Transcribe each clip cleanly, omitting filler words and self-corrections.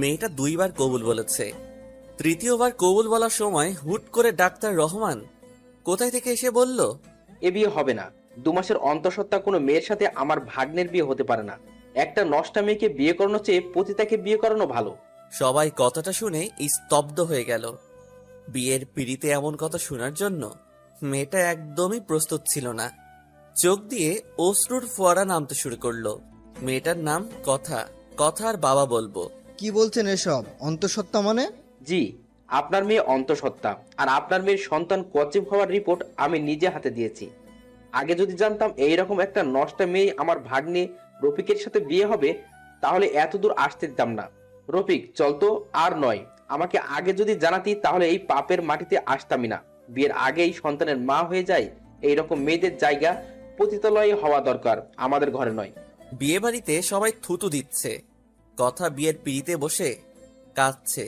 মেয়েটা দুইবার কবুল বলেছে। তৃতীয়বার কবুল বলার সময় হুট করে ডাক্তার রহমান কোথায় থেকে এসে বলল, এ বিয়ে হবে না। 2 মাসের অন্তঃসত্ত্বা কোনো মেয়ের সাথে আমার ভাগ্নের বিয়ে হতে পারে না। একটা নষ্টা মেয়েকে বিয়ে করানোর চেয়ে পতিতাকে বিয়ে করানো ভালো। সবাই কথাটা শুনে স্তব্ধ হয়ে গেল। বিয়ের পিড়িতে এমন কথা শোনার জন্য মেয়েটা একদমই প্রস্তুত ছিল না। চোখ দিয়ে অশ্রুর ফোয়ারা নামতে শুরু করলো। মেয়েটার নাম কথা। কথার বাবা বলবো। কি বলছেন এসব? অন্তঃসত্ত্বা মানে? জি, আপনার মেয়ে অন্তঃসত্ত্বা, আর আপনার মেয়ের সন্তান কনসিভ হওয়ার রিপোর্ট আমি নিজে হাতে দিয়েছি। আগে যদি জানতাম এইরকম একটা নষ্টা মেয়ে আমার ভাগ্নে রফিকের সাথে বিয়ে হবে, তাহলে এত দূর আসতে দিতাম না। রফিক, চল তো। আর নয়, আমাকে আগে যদি জানাতি তাহলে এই পাপের মাটিতে আসতামই না। বিয়ের আগেই সন্তানের মা হয়ে যায়, এইরকম মেয়েদের জায়গা পতিতালয়ে হওয়া দরকার, আমাদের ঘরে নয়। বিয়ে বাড়িতে সবাই থুতু দিচ্ছে। কথা বিয়ের পিড়িতে বসে কাঁদছে।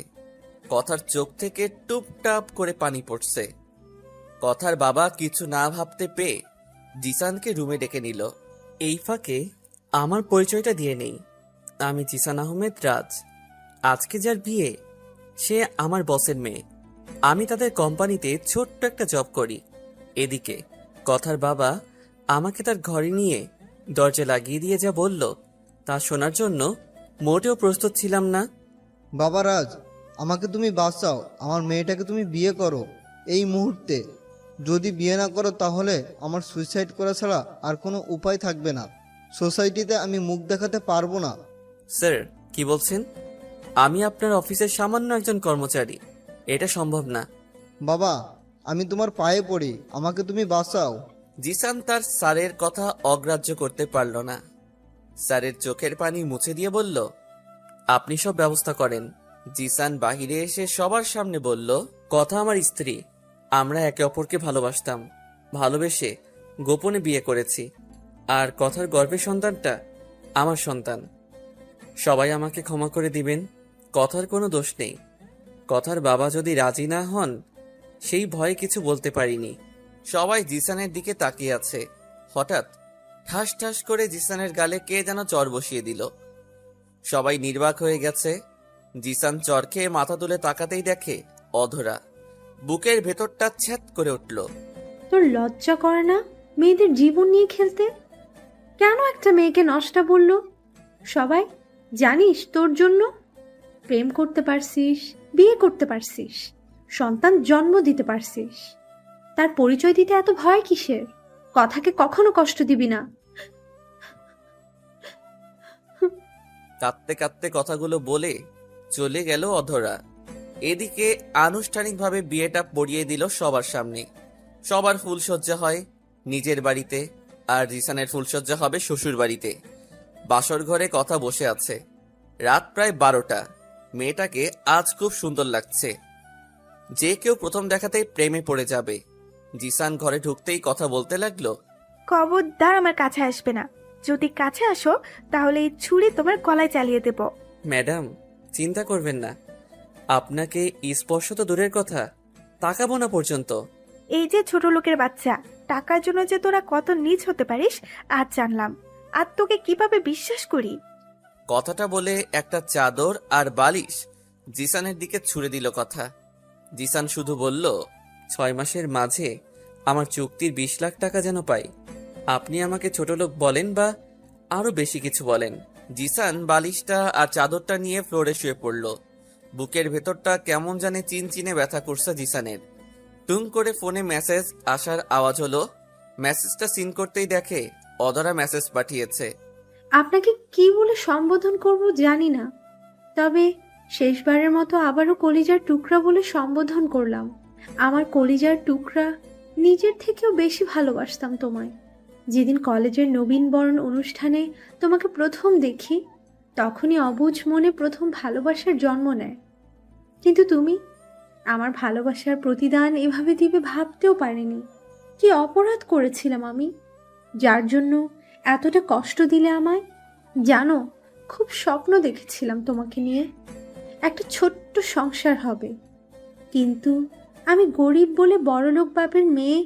কথার চোখ থেকে টুপটাপ করে পানি পড়ছে। কথার বাবা কিছু না ভাবতে পেয়ে জিসানকে রুমে ডেকে নিল। এই ফাঁকে আমার পরিচয়টা দিয়ে নেই। আমি জিসান আহমেদ রাজ। আজকে যার বিয়ে সে আমার বসের মেয়ে। আমি তাদের কোম্পানিতে ছোট্ট একটা জব করি। এদিকে কথার বাবা আমাকে তার ঘরে নিয়ে দরজা লাগিয়ে দিয়ে যা বলল তা শোনার জন্য মোটেও প্রস্তুত ছিলাম না। বাবা রাজ, আমাকে তুমি বাঁচাও। আমার মেয়েটাকে তুমি বিয়ে করো এই মুহূর্তে। যদি বিয়ে না করো তাহলে আমার সুইসাইড করা ছাড়া আর কোনো উপায় থাকবে না। সোসাইটিতে আমি মুখ দেখাতে পারবো না। স্যার, কি বলছেন? আমি আপনার অফিসের সামান্য একজন কর্মচারী। এটা সম্ভব না। বাবা, আমি তোমার পায়ে পড়ি, আমাকে তুমি বাঁচাও। জিসান তার স্যারের কথা অগ্রাহ্য করতে পারল না। স্যারের চোখের পানি মুছে দিয়ে বলল, আপনি সব ব্যবস্থা করেন। জিসান বাহিরে এসে সবার সামনে বলল, কথা আমার স্ত্রী। আমরা একে অপরকে ভালোবাসতাম। ভালোবেসে গোপনে বিয়ে করেছি। আর কথার গর্ভের সন্তানটা আমার সন্তান। সবাই আমাকে ক্ষমা করে দিবেন। কথার কোনো দোষ নেই। কথার বাবা যদি রাজি না হন সেই ভয়ে কিছু বলতে পারিনি। সবাই জিসানের দিকে তাকিয়ে আছে। হঠাৎ ঠাস ঠাস করে জিসানের গালে কে যেন চর বসিয়ে দিল। সবাই নির্বাক হয়ে গেছে। জিসান চর খেয়ে মাথা তুলে তাকাতেই দেখে অধরা। বুকের ভেতরটা ছ্যাত করে উঠল। তোর লজ্জা করে না মেয়েদের জীবন নিয়ে খেলতে? কেন একটা মেয়েকে নষ্টা বললো? সবাই জানিস তোর জন্য প্রেম করতে পারছিস, বিয়ে করতে পারছিস, সন্তান জন্ম দিতে পারছিস। তার পরিচয় দিতে এত ভয় কিসের? কথাকে কখনো কষ্ট দিবি না। কাঁদতে কাঁদতে কথাগুলো বলে চলে গেল অধরা। এদিকে আনুষ্ঠানিকভাবে বিয়েটা পড়িয়ে দিল সবার সামনে। সবার ফুলসজ্জা হয় নিজের বাড়িতে, আর জিসানের ফুলসজ্জা হবে শ্বশুর বাড়িতে। বাসর ঘরে কথা বসে আছে। রাত প্রায় 12টা। মেয়েটাকে আজ খুব সুন্দর লাগছে। যে কেউ প্রথম দেখাতেই প্রেমে পড়ে যাবে। জিসান ঘরে ঢুকতেই কথা বলতে লাগলো, খবরদার আমার কাছে আসবে না। যদি কাছে আসো তাহলে এই ছুরি তোমার গলায় চালিয়ে দেব। ম্যাডাম, চিন্তা করবেন না। আপনাকে স্পর্শ তো দূরের কথা, তাকাবো না পর্যন্ত। এই যে ছোট লোকের বাচ্চা, টাকার জন্য যে তোরা কত নীচ হতে পারিস আজ জানলাম। আর তোকে কিভাবে বিশ্বাস করি। কথাটা বলে একটা চাদর আর বালিশ জিসানের দিকে ছুড়ে দিল কথা। জিসান শুধু বলল, 6 মাসের মাঝে আমার চুক্তির 20 লাখ টাকা যেন পাই। আপনি আমাকে ছোট লোক বলেন বা আরো বেশি কিছু বলেন। জিসান বালিশটা আর চাদরটা নিয়ে ফ্লোরে শুয়ে পড়ল। বুকের ভেতরটা কেমন জানে চিনচিনে ব্যথা করছে জিসানের। টুং করে ফোনে মেসেজ আসার আওয়াজ হলো। মেসেজটা সিন করতেই দেখে অধরা মেসেজ পাঠিয়েছে। আপনাকে কি বলে সম্বোধন করব জানি না, তবে শেষবারের মতো আবারও কলিজার টুকরা বলে সম্বোধন করলাম। আমার কলিজার টুকরা, নিজের থেকেও বেশি ভালোবাসতাম তোমায়। যেদিন কলেজের নবীনবরণ অনুষ্ঠানে তোমাকে প্রথম দেখি, তখনই অবুঝ মনে প্রথম ভালোবাসার জন্ম নেয়। কিন্তু তুমি আমার ভালোবাসার প্রতিদান এভাবে দিবে ভাবতেও পারিনি। কি অপরাধ করেছিলাম আমি, যার জন্য এতটা কষ্ট দিলে আমায়? জানো, খুব স্বপ্ন দেখেছিলাম তোমাকে নিয়ে, একটা ছোট্ট সংসার হবে। কিন্তু আমি গরিব বলে বড়লোক বাপের মেয়ে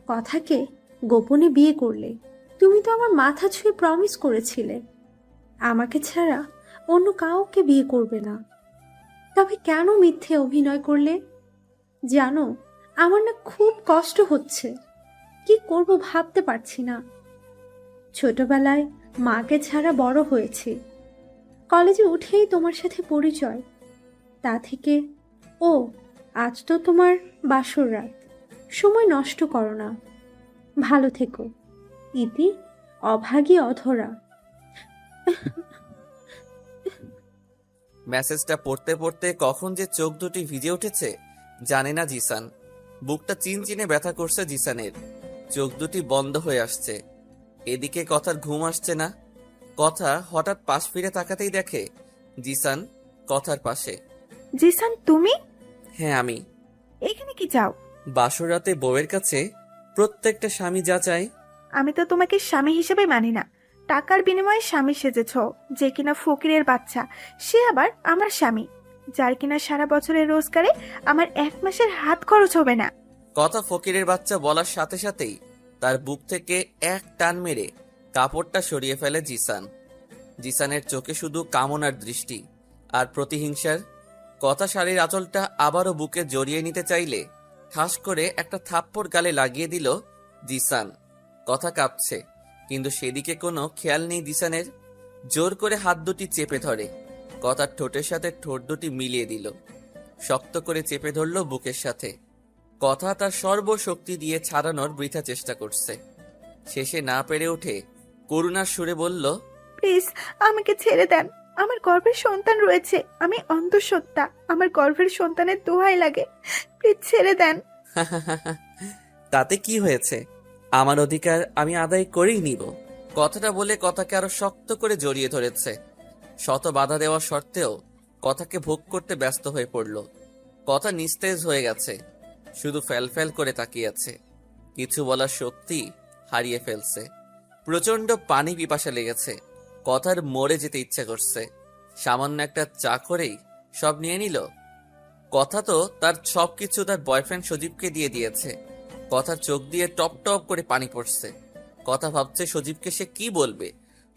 কথাকে গোপনে বিয়ে করলে। তুমি তো আমার মাথা ছুঁয়ে প্রমিস করেছিলে আমাকে ছাড়া অন্য কাউকে বিয়ে করবে না। তবে কেন মিথ্যে অভিনয় করলে? জানো, আমার না খুব কষ্ট হচ্ছে। কি করব ভাবতে পারছি না। ছোটবেলায় মাকে ছাড়া বড় হয়েছি। কলেজে উঠেই তোমার সাথে পরিচয়। তা থেকে ও আজ তো তোমার বাসর রাত। সময় নষ্ট করো না। ভালো থেকো। ইতি, অভাগী অধরা। মেসেজটা পড়তে পড়তে কখন যে চোখ দুটি ভিজে উঠেছে জানে না জিসান। বুকটা চিনচিনে ব্যথা করছে জিসানের। চোখ দুটি বন্ধ হয়ে আসছে। এদিকে কথার ঘুম আসছে না। কথা হঠাৎ পাশ ফিরে তাকাতেই দেখে জিসান কথার পাশে। জিসান, তুমি হ্যাঁ আমি। এখানে কি চাও? বাসরাতে বউয়ের কাছে প্রত্যেকটা স্বামী যা চায়। আমি তো তোমাকে স্বামী হিসেবে মানি না। টাকার বিনিময়ে স্বামী সেজেছ। যে কিনা ফকিরের বাচ্চা, সে আবার আমার স্বামী, যার কিনা সারা বছরের রোজগারে আমার 1 মাসের হাত খরচ হবে না। কথা ফকিরের বাচ্চা বলার সাথে সাথেই তার বুক থেকে এক টান মেরে কাপড়টা সরিয়ে ফেলে জিসান। জিসানের চোখে শুধু কামনার দৃষ্টি আর প্রতিহিংসার। কথা শাড়ির আঁচলটা আবারও বুকে জড়িয়ে নিতে চাইলে ঠাস করে একটা থাপ্পড় গালে লাগিয়ে দিল জিসান। কথা কাঁপছে, কিন্তু সেদিকে কোনো খেয়াল নেই জিসানের। জোর করে হাত দুটি চেপে ধরে কথার ঠোঁটের সাথে ঠোঁট দুটি মিলিয়ে দিল। শক্ত করে চেপে ধরল বুকের সাথে। কথা তার সর্বশক্তি দিয়ে ছাড়ানোর বৃথা চেষ্টা করছে। শেষে না পেরে উঠে করুণার সুরে বলল, প্লিজ আমাকে ছেড়ে দেন। আমার গর্ভের সন্তান রয়েছে, আমি অন্তঃসত্ত্বা। আমার গর্ভের সন্তানের দোহাই লাগে, প্লিজ ছেড়ে দেন। তাতে কি হয়েছে? আমার অধিকার আমি আদায় করেই নিব। কথাটা বলে কথাকে আরো শক্ত করে জড়িয়ে ধরেছে। শত বাধা দেওয়া সত্ত্বেও কথাকে ভোগ করতে ব্যস্ত হয়ে পড়ল। কথা নিস্তেজ হয়ে গেছে, শুধু ফ্যাল করে তাকিয়ে আছে। কিছু বলার শক্তি হারিয়ে ফেলছে। প্রচন্ড পানি পিপাসা লেগেছে। কথার মরে যেতে ইচ্ছে করছে। সামান্য একটা চা করেই সব নিয়ে নিল। কথা তো তার সবকিছু তার বয়ফ্রেন্ড সজীবকে দিয়ে দিয়েছে। কথার চোখ দিয়ে টপ টপ করে পানি পড়ছে। কথা ভাবছে সজীবকে সে কি বলবে।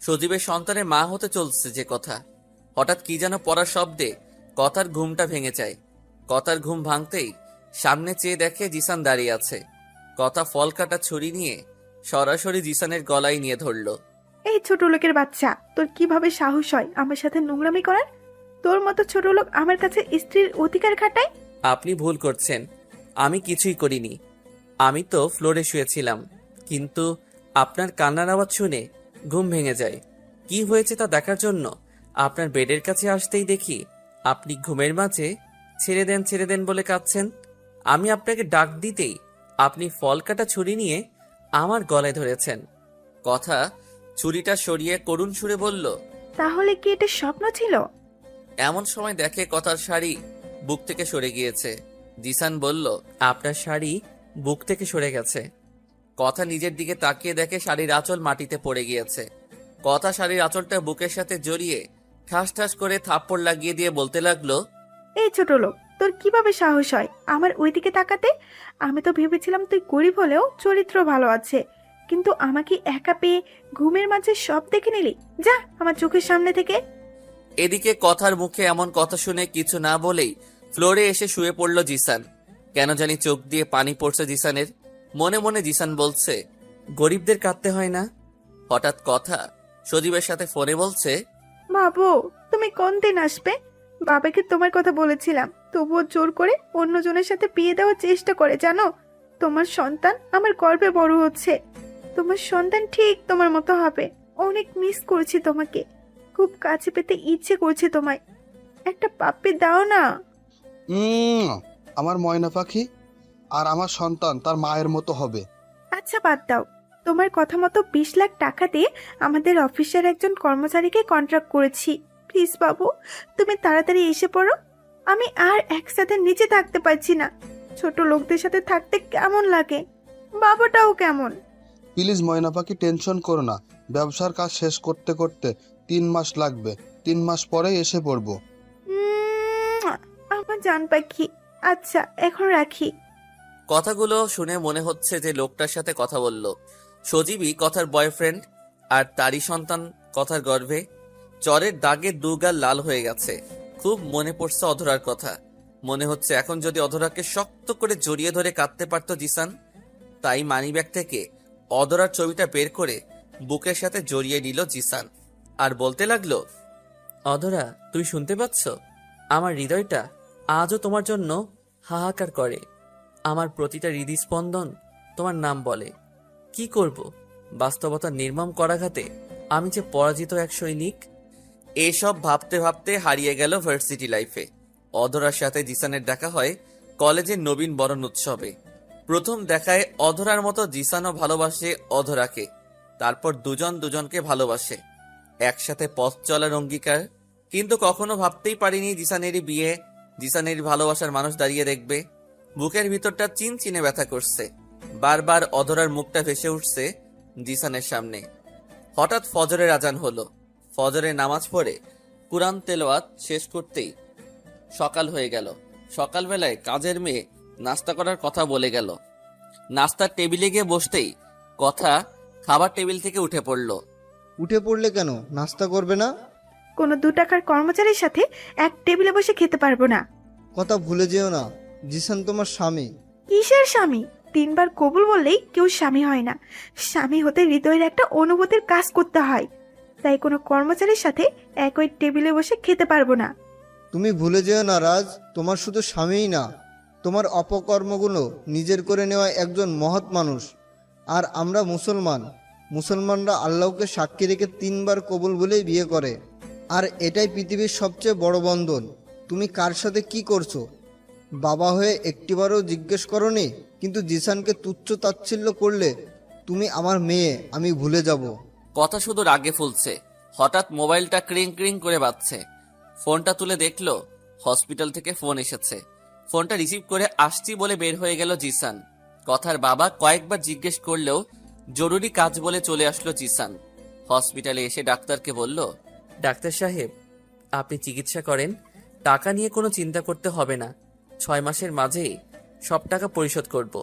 সজীবের সন্তানের মা হতে চলছে যে কথা। হঠাৎ কি যেন পড়ার শব্দে কথার ঘুমটা ভেঙে যায়। কথার ঘুম ভাঙতেই সামনে চেয়ে দেখে জিসান দাঁড়িয়ে আছে। কথা ফল কাটা ছুরি নিয়ে সরাসরি জিসানের গলায় নিয়ে ধরল। এই ছোট লোকের বাচ্চা, তোর কিভাবে সাহস হয় আমার সাথে নোংরামি করার? তোর মতো ছোট লোক আমার কাছে স্ত্রীর অধিকার খাটায়। আপনি ভুল করছেন, আমি কিছুই করিনি। আমি তো ফ্লোরে শুয়েছিলাম, কিন্তু আপনার কান্নার আওয়াজ শুনে ঘুম ভেঙে যায়। কি হয়েছে তা দেখার জন্য আপনার বেডের কাছে আসতেই দেখি আপনি ঘুমের মাঝে ছেড়ে দেন বলে কাঁদছেন। আমি আপনাকে ডাক দিতেই আপনি ফল কাটা ছুরি নিয়ে আমার গলায় ধরেছেন। কথা ছুরিটা সরিয়ে করুণ সুরে বলল, তাহলে কি এটা স্বপ্ন ছিল? এমন সময় দেখে কথার শাড়ি বুক থেকে সরে গিয়েছে। জিসান বলল, আপনার শাড়ি বুক থেকে সরে গেছে। কথা নিজের দিকে তাকিয়ে দেখে শাড়ির আঁচল মাটিতে পড়ে গিয়েছে। কথা শাড়ির আঁচলটা বুকের সাথে জড়িয়ে ঠাস ঠাস করে থাপ্পড় লাগিয়ে দিয়ে বলতে লাগলো, এই ছোট লোক, তোর কিভাবে সাহস হয় আমার ওইদিকে তাকাতে? আমি তো ভেবেছিলাম তুই গরিব হলেও চরিত্র ভালো আছে, কিন্তু আমাকে একা পেয়ে ঘুমের মাঝে সব দেখে নিলি। যা আমার চোখের সামনে থেকে। এদিকে কথার মুখে এমন কথা শুনে কিছু না বলেই ফ্লোরে এসে শুয়ে পড়ল জিসান। কেন জানি চোখ দিয়ে পানি পড়ছে জিসানের। মনে মনে জিসান বলছে, গরিবদের কাঁদতে হয় না। হঠাৎ কথা সজীবের সাথে ফোনে বলছে, বাবু, তুমি কোন দিন আসবে? বাবাকে তোমার কথা বলেছিলাম, তবুও জোর করে অন্যজনের সাথে বিয়ে দেওয়ার চেষ্টা করে, জানো? তোমার সন্তান আমার গর্ভে বড় হচ্ছে। তোমার সন্তান ঠিক তোমার মতো হবে। অনেক মিস করছি তোমাকে, খুব কাছে পেতে ইচ্ছে করছে তোমায়। একটা পাপ্পি দাও না। আমার ময়না পাখি, আর আমার সন্তান তার মায়ের মতো হবে। আচ্ছা বাদ দাও, তোমার কথা মতো 20 লাখ টাকা দিয়ে আমাদের অফিসের একজন কর্মচারীকে কন্ট্রাক্ট করেছি। প্লিজ বাবু, তুমি তাড়াতাড়ি এসে পড়ো। আমি আর একসাথে নিচে থাকতে পারছি না। ছোট লোকদের সাথে থাকতে কেমন লাগে, বাবাটাও কেমন। প্লিজ ময়না পাখি, টেনশন করো না। ব্যবসার কাজ শেষ করতে করতে 3 মাস লাগবে। 3 মাস পরেই এসে পড়বো। আমার জান পাখি। আচ্ছা, এখন রাখি। কথাগুলো শুনে মনে হচ্ছে যে লোকটার সাথে কথা বলল সজীবই কথার বয়ফ্রেন্ড, আর তারই সন্তান কথার গর্ভে। জ্বরের দাগে দুগাল লাল হয়ে গেছে। খুব মনে পড়ছে অধরার কথা। মনে হচ্ছে এখন যদি অধরাকে শক্ত করে জড়িয়ে ধরে কাঁদতে পারত জিসান। তাই মানিব্যাগ থেকে অধরার ছবিটা বের করে বুকের সাথে জড়িয়ে নিল জিসান আর বলতে লাগলো, অধরা, তুই শুনতে পাচ্ছ? আমার হৃদয়টা আজও তোমার জন্য হাহাকার করে। আমার প্রতিটা হৃদস্পন্দন তোমার নাম বলে। কি করব? বাস্তবতার নির্মম করাঘাতে আমি যে পরাজিত এক সৈনিক। এসব ভাবতে ভাবতে হারিয়ে গেল ভার্সিটি লাইফে। অধরার সাথে জিসানের দেখা হয় কলেজের নবীন বরণ উৎসবে। প্রথম দেখায় অধরার মতো জিসানও ভালোবাসে অধরাকে। তারপর দুজন দুজনকে ভালোবাসে, একসাথে পথ চলার অঙ্গীকার। কিন্তু কখনো ভাবতেই পারিনি জিসানেরই বিয়ে, জিসানেরই ভালোবাসার মানুষ দাঁড়িয়ে দেখবে। বুকের ভিতরটা চিনচিনে ব্যথা করছে। বারবার অধরার মুখটা ভেসে উঠছে জিসানের সামনে। হঠাৎ ফজরের আজান হলো। ফজরের নামাজ পড়ে কুরআন তেলাওয়াত শেষ করতেই সকাল হয়ে গেল। সকালবেলায় কাজের মেয়ে নাস্তা করার কথা বলে গেল। নাস্তার টেবিলে গিয়ে বসতেই কথা খাবার টেবিল থেকে উঠে পড়ল। উঠে পড়লে কেন? নাস্তা করবে না? কোনো 2 টাকার কর্মচারীর সাথে এক টেবিলে বসে খেতে পারবো না। কথা ভুলে যেও না, জিসান তোমার স্বামী। কিসের স্বামী? 3 বার কবুল বললেই কেউ স্বামী হয় না। স্বামী হতে হৃদয়ের একটা অনুভূতির কাজ করতে হয়। তাই কোনো কর্মচারীর সাথে একই টেবিলে বসে খেতে পারবো না। তুমি ভুলে যেও না রাজ, তোমার শুধু স্বামীই না, তোমার অপকর্মগুলো নিজের করে নেওয়া একজন মহৎ মানুষ। আর আমরা মুসলমানরা আল্লাহকে সাক্ষী রেখে 3 বার কবুল বলেই বিয়ে করে। আর এটাই পৃথিবীর সবচেয়ে বড় বন্ধন। তুমি কার সাথে কি করছো বাবা হয়ে একটিবারও জিজ্ঞেস করনি? কিন্তু জিসানকে তুচ্ছ তাচ্ছিল্য করলে তুমি আমার মেয়ে, আমি ভুলে যাব। কথা শুধু রাগে ফুলছে। হঠাৎ মোবাইলটা ক্রিং ক্রিং করে বাজছে। ফোনটা তুলে দেখলো হসপিটাল থেকে ফোন এসেছে। ফোনটা রিসিভ করে আসছি বলে বের হয়ে গেল জিসান। কথার বাবা কয়েকবার জিজ্ঞেস করলেও জরুরি কাজ বলে চলে আসলো জিসান। হসপিটালে এসে ডাক্তারকে বলল, ডাক্তার সাহেব, আপনি চিকিৎসা করেন, টাকা নিয়ে কোনো চিন্তা করতে হবে না। 6 মাসের মাঝেই সব টাকা পরিশোধ করব।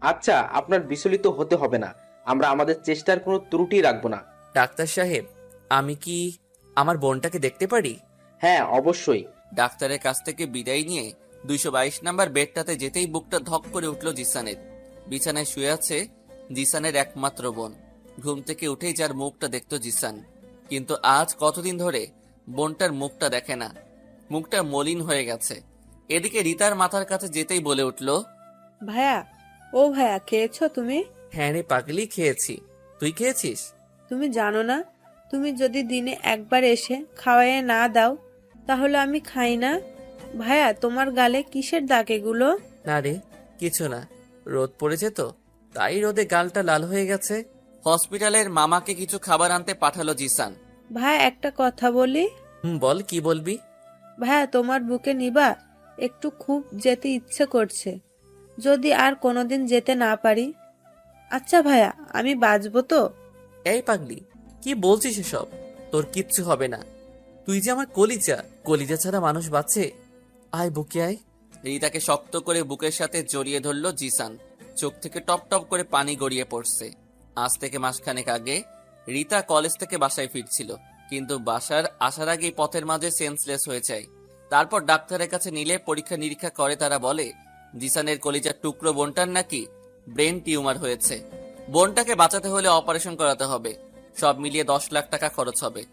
আচ্ছা, আপনার বিচলিত হতে হবে না। আমরা আমাদের চেষ্টার কোনো ত্রুটি রাখবো না। ডাক্তার সাহেব, আমি কি আমার বোনটাকে দেখতে পারি? হ্যাঁ, অবশ্যই। ডাক্তারের কাছ থেকে বিদায় নিয়ে 222 নাম্বার বেডটাতে যেতেই বুকটা ধক করে উঠল জিসানের। বিছানায় শুয়ে আছে জিসানের একমাত্র বোন। ঘুম থেকে উঠেই যার মুখটা দেখত জিসান। কিন্তু আজ কতদিন ধরে বোনটার মুখটা দেখে না। মুখটা মলিন হয়ে গেছে। এদিকে রিতার মাথার কাছে যেতেই বলে উঠল, ভাইয়া, ও ভাইয়া, খেয়েছো তুমি? হ্যাঁ রে পাগলি, খেয়েছি। তুই খেয়েছিস? তুমি জানো না, তুমি যদি দিনে একবার এসে খাওয়াইয়ে না দাও তাহলে আমি খাই না। ভাইয়া, তোমার গালে কিসের দাগ এগুলো? না রে, কিছু না। রোদ পড়েছে তো, তাই রোদে গালটা লাল হয়ে গেছে। হসপিটালের মামাকে কিছু খাবার আনতে পাঠালো জিসান। ভাইয়া, একটা কথা বলি। বল, কি বলবি? ভাইয়া, তোমার বুকে নিবা? একটু খুব যেতে ইচ্ছে করছে, যদি আর কোনোদিন যেতে না পারি। আচ্ছা ভাইয়া, আমি বাঁচবো তো? এই পাগলি, কি বলছিস এসব? তোর কিচ্ছু হবে না। তুই যে আমার কলিজা, কলিজা ছাড়া মানুষ বাঁচে। আয় বুকে আয়। রিতাকে শক্ত করে বুকের সাথে জড়িয়ে ধরলো জিসান। চোখ থেকে টপ টপ করে পানি গড়িয়ে পড়ছে। আজ থেকে মাসখানেক আগে রিতা কলেজ থেকে বাসায় ফিরছিল, কিন্তু বাসার আসার আগেই পথের মাঝে সেন্সলেস হয়ে যায়। তারপর ডাক্তারের কাছে নিলে পরীক্ষা নিরীক্ষা করে তারা বলে জিসানের কলিজার টুকরো বোনটার নাকি ব্রেন টিউমার হয়েছে। বোনটাকে বাঁচাতে হলে অপারেশন করাতে হবে। সব মিলিয়ে 10 লাখ টাকা খরচ হবে।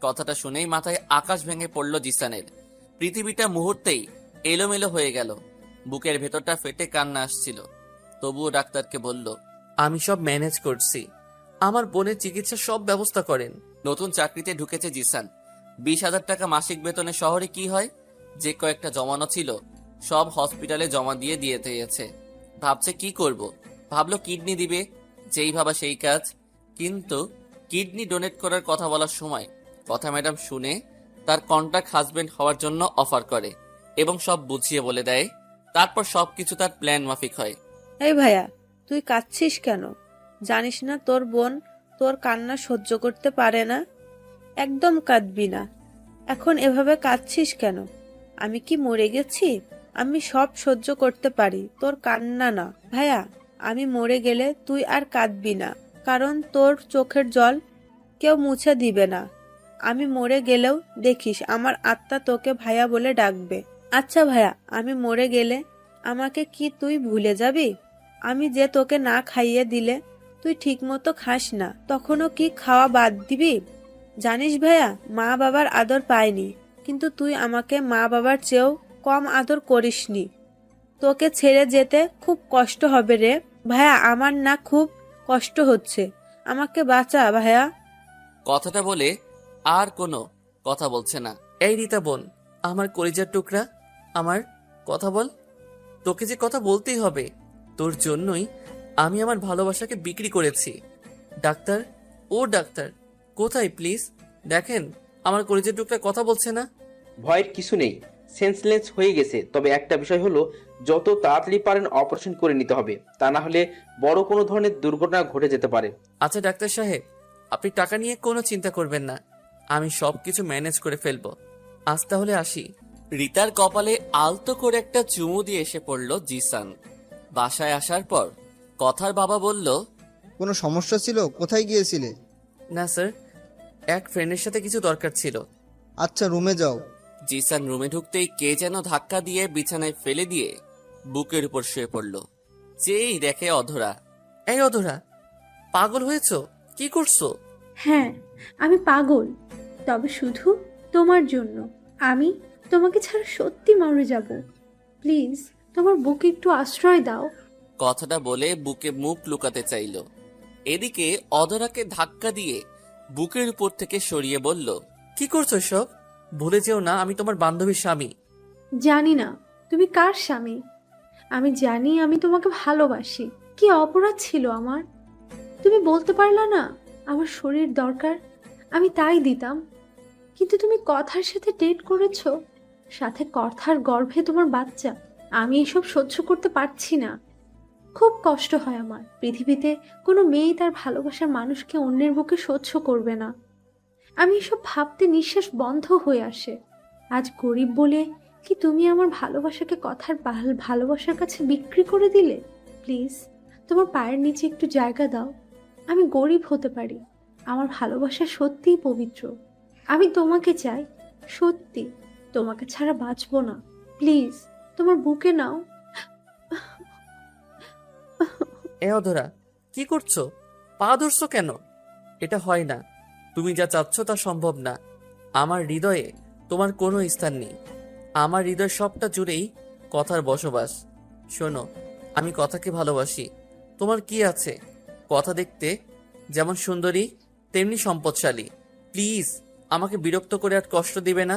কথাটা শুনেই মাথায় আকাশ ভেঙে পড়ল জিসানের। পৃথিবীটা মুহূর্তেই এলোমেলো হয়ে গেল। বুকের ভেতরটা ফেটে কান্না আসছিল। তবুও ডাক্তারকে বলল, আমি সব ম্যানেজ করছি, আমার বোনের চিকিৎসা সব ব্যবস্থা করেন। নতুন চাকরিতে ঢুকেছে জিসান। 20,000 টাকা মাসিক বেতনে শহরে কি হয়? যে কয়েকটা জমানো ছিল সব হসপিটালে জমা দিয়ে দিয়েছে। ভাবছে কি করব। ভাবলো কিডনি দিবে, যেই ভাবা সেই কাজ। কিন্তু কিডনি ডোনেট করার কথা বলার সময় কথা ম্যাডাম শুনে তার কন্ট্রাক্ট হাজবেন্ড হওয়ার জন্য অফার করে এবং সব বুঝিয়ে বলে দেয়। তারপর সবকিছু তার প্ল্যান মাফিক হয়। এই ভাইয়া, তুই কাঁদছিস কেন? জানিস না তোর বোন তোর কান্না সহ্য করতে পারে না? একদম কাঁদবি না। এখন এভাবে কাঁদছিস কেন? আমি কি মরে গেছি? আমি সব সহ্য করতে পারি, তোর কান্না না। ভাইয়া, আমি মরে গেলে তুই আর কাঁদবি না, কারণ তোর চোখের জল কেউ মুছে দিবে না। আমি মরে গেলেও দেখিস আমার আত্মা তোকে ভাইয়া বলে ডাকবে। আচ্ছা ভাইয়া, আমি মরে গেলে আমাকে কি তুই ভুলে যাবি? আমি যে তোকে না খাইয়ে দিলে তুই ঠিক মতো খাস না, তখনও কি খাওয়া বাদ দিবি? জানিস ভাইয়া, মা বাবার আদর পাইনি, কিন্তু তুই আমাকে মা বাবার চেয়েও কম আদর করিসনি। তোকে ছেড়ে যেতে খুব কষ্ট হবে রে ভাইয়া, আমার না খুব কষ্ট হচ্ছে, আমাকে বাঁচা ভাইয়া। কথাটা বলে আর কোনো কথা বলছে না। এই রিতা বোন, আমার কলিজার টুকরা, আমার কথা বল। তোকে যে কথা বলতেই হবে, তোর জন্যই আমি আমার ভালোবাসাকে বিক্রি করেছি। ডাক্তার, ও ডাক্তার, কোথায় প্লিজ দেখেন, আমার কলিজার টুকরা কথা বলছে না। ভয়ের কিছু নেই, সেন্সলেস হয়ে গেছে। তবে একটা বিষয় হলো, যত তাড়াতাড়ি পারেন অপারেশন করে নিতে হবে, তা না হলে বড় কোনো ধরনের দুর্ঘটনা ঘটে যেতে পারে। আচ্ছা ডাক্তার সাহেব, আপনি টাকা নিয়ে কোনো চিন্তা করবেন না, আমি সবকিছু ম্যানেজ করে ফেলবো। আজ তাহলে আসি। রিতার কপালে আলতো করে একটা চুমু দিয়ে এসে পড়ল জিসান। বাসায় আসার পর কথার বাবা বলল, কোনো সমস্যা ছিল? কোথায় গিয়েছিলে? না স্যার, এক ফ্রেন্ডের সাথে কিছু দরকার ছিল। আচ্ছা, রুমে যাও। জিসান রুমে ঢুকতেই কে যেন ধাক্কা দিয়ে বিছানায় ফেলে দিয়ে বুকের উপর শুয়ে পড়ল। যেই দেখে অধরা। এই অধরা, পাগল হয়েছো? কি করছো? হ্যাঁ, আমি পাগল, তবে শুধু তোমার জন্য। আমি তোমাকে ছাড়া সত্যি মরে যাব। প্লিজ তোমার বুকে একটু আশ্রয় দাও। কথাটা বলে বুকে মুখ লুকাতে চাইল। এদিকে অধরাকে ধাক্কা দিয়ে বুকের উপর থেকে সরিয়ে বলল, কি করছো সব? ভুলে যেও না আমি তোমার বান্ধবীর স্বামী। জানি না তুমি কার স্বামী, আমি জানি আমি তোমাকে ভালোবাসি। কি অপরাধ ছিল আমার? তুমি বলতে পারলা না আমার শরীর দরকার, আমি তাই দিতাম। কিন্তু তুমি কথার সাথে ডেট করেছো, সাথে কথার গর্ভে তোমার বাচ্চা। আমি এসব সহ্য করতে পারছি না, খুব কষ্ট হয় আমার। পৃথিবীতে কোনো মেয়ে তার ভালোবাসার মানুষকে অন্যের বুকে সহ্য করবে না। আমি এসব ভাবতে নিঃশ্বাস বন্ধ হয়ে আসে। আজ গরিব বলে কি তুমি আমার ভালোবাসাকে কথার ভালোবাসার কাছে বিক্রি করে দিলে? প্লিজ তোমার পায়ের নিচে একটু জায়গা দাও। আমি গরিব হতে পারি, আমার ভালোবাসা সত্যিই পবিত্র। আমি তোমাকে চাই, সত্যি। তোমাকে ছাড়া বাঁচবো না। প্লিজ তোমার বুকে নাও। এ অধরা, কি করছো? পা ধরছো কেন? এটা হয় না, তুমি যা চাচ্ছ তা সম্ভব না। আমার হৃদয়ে তোমার কোনো স্থান নেই। আমার হৃদয় সবটা জুড়েই কথার বসবাস। শোনো, আমি কথাকে ভালোবাসি। তোমার কি আছে? কথা দেখতে যেমন সুন্দরী তেমনি সম্পদশালী। প্লিজ আমাকে বিরক্ত করে আর কষ্ট দিবে না।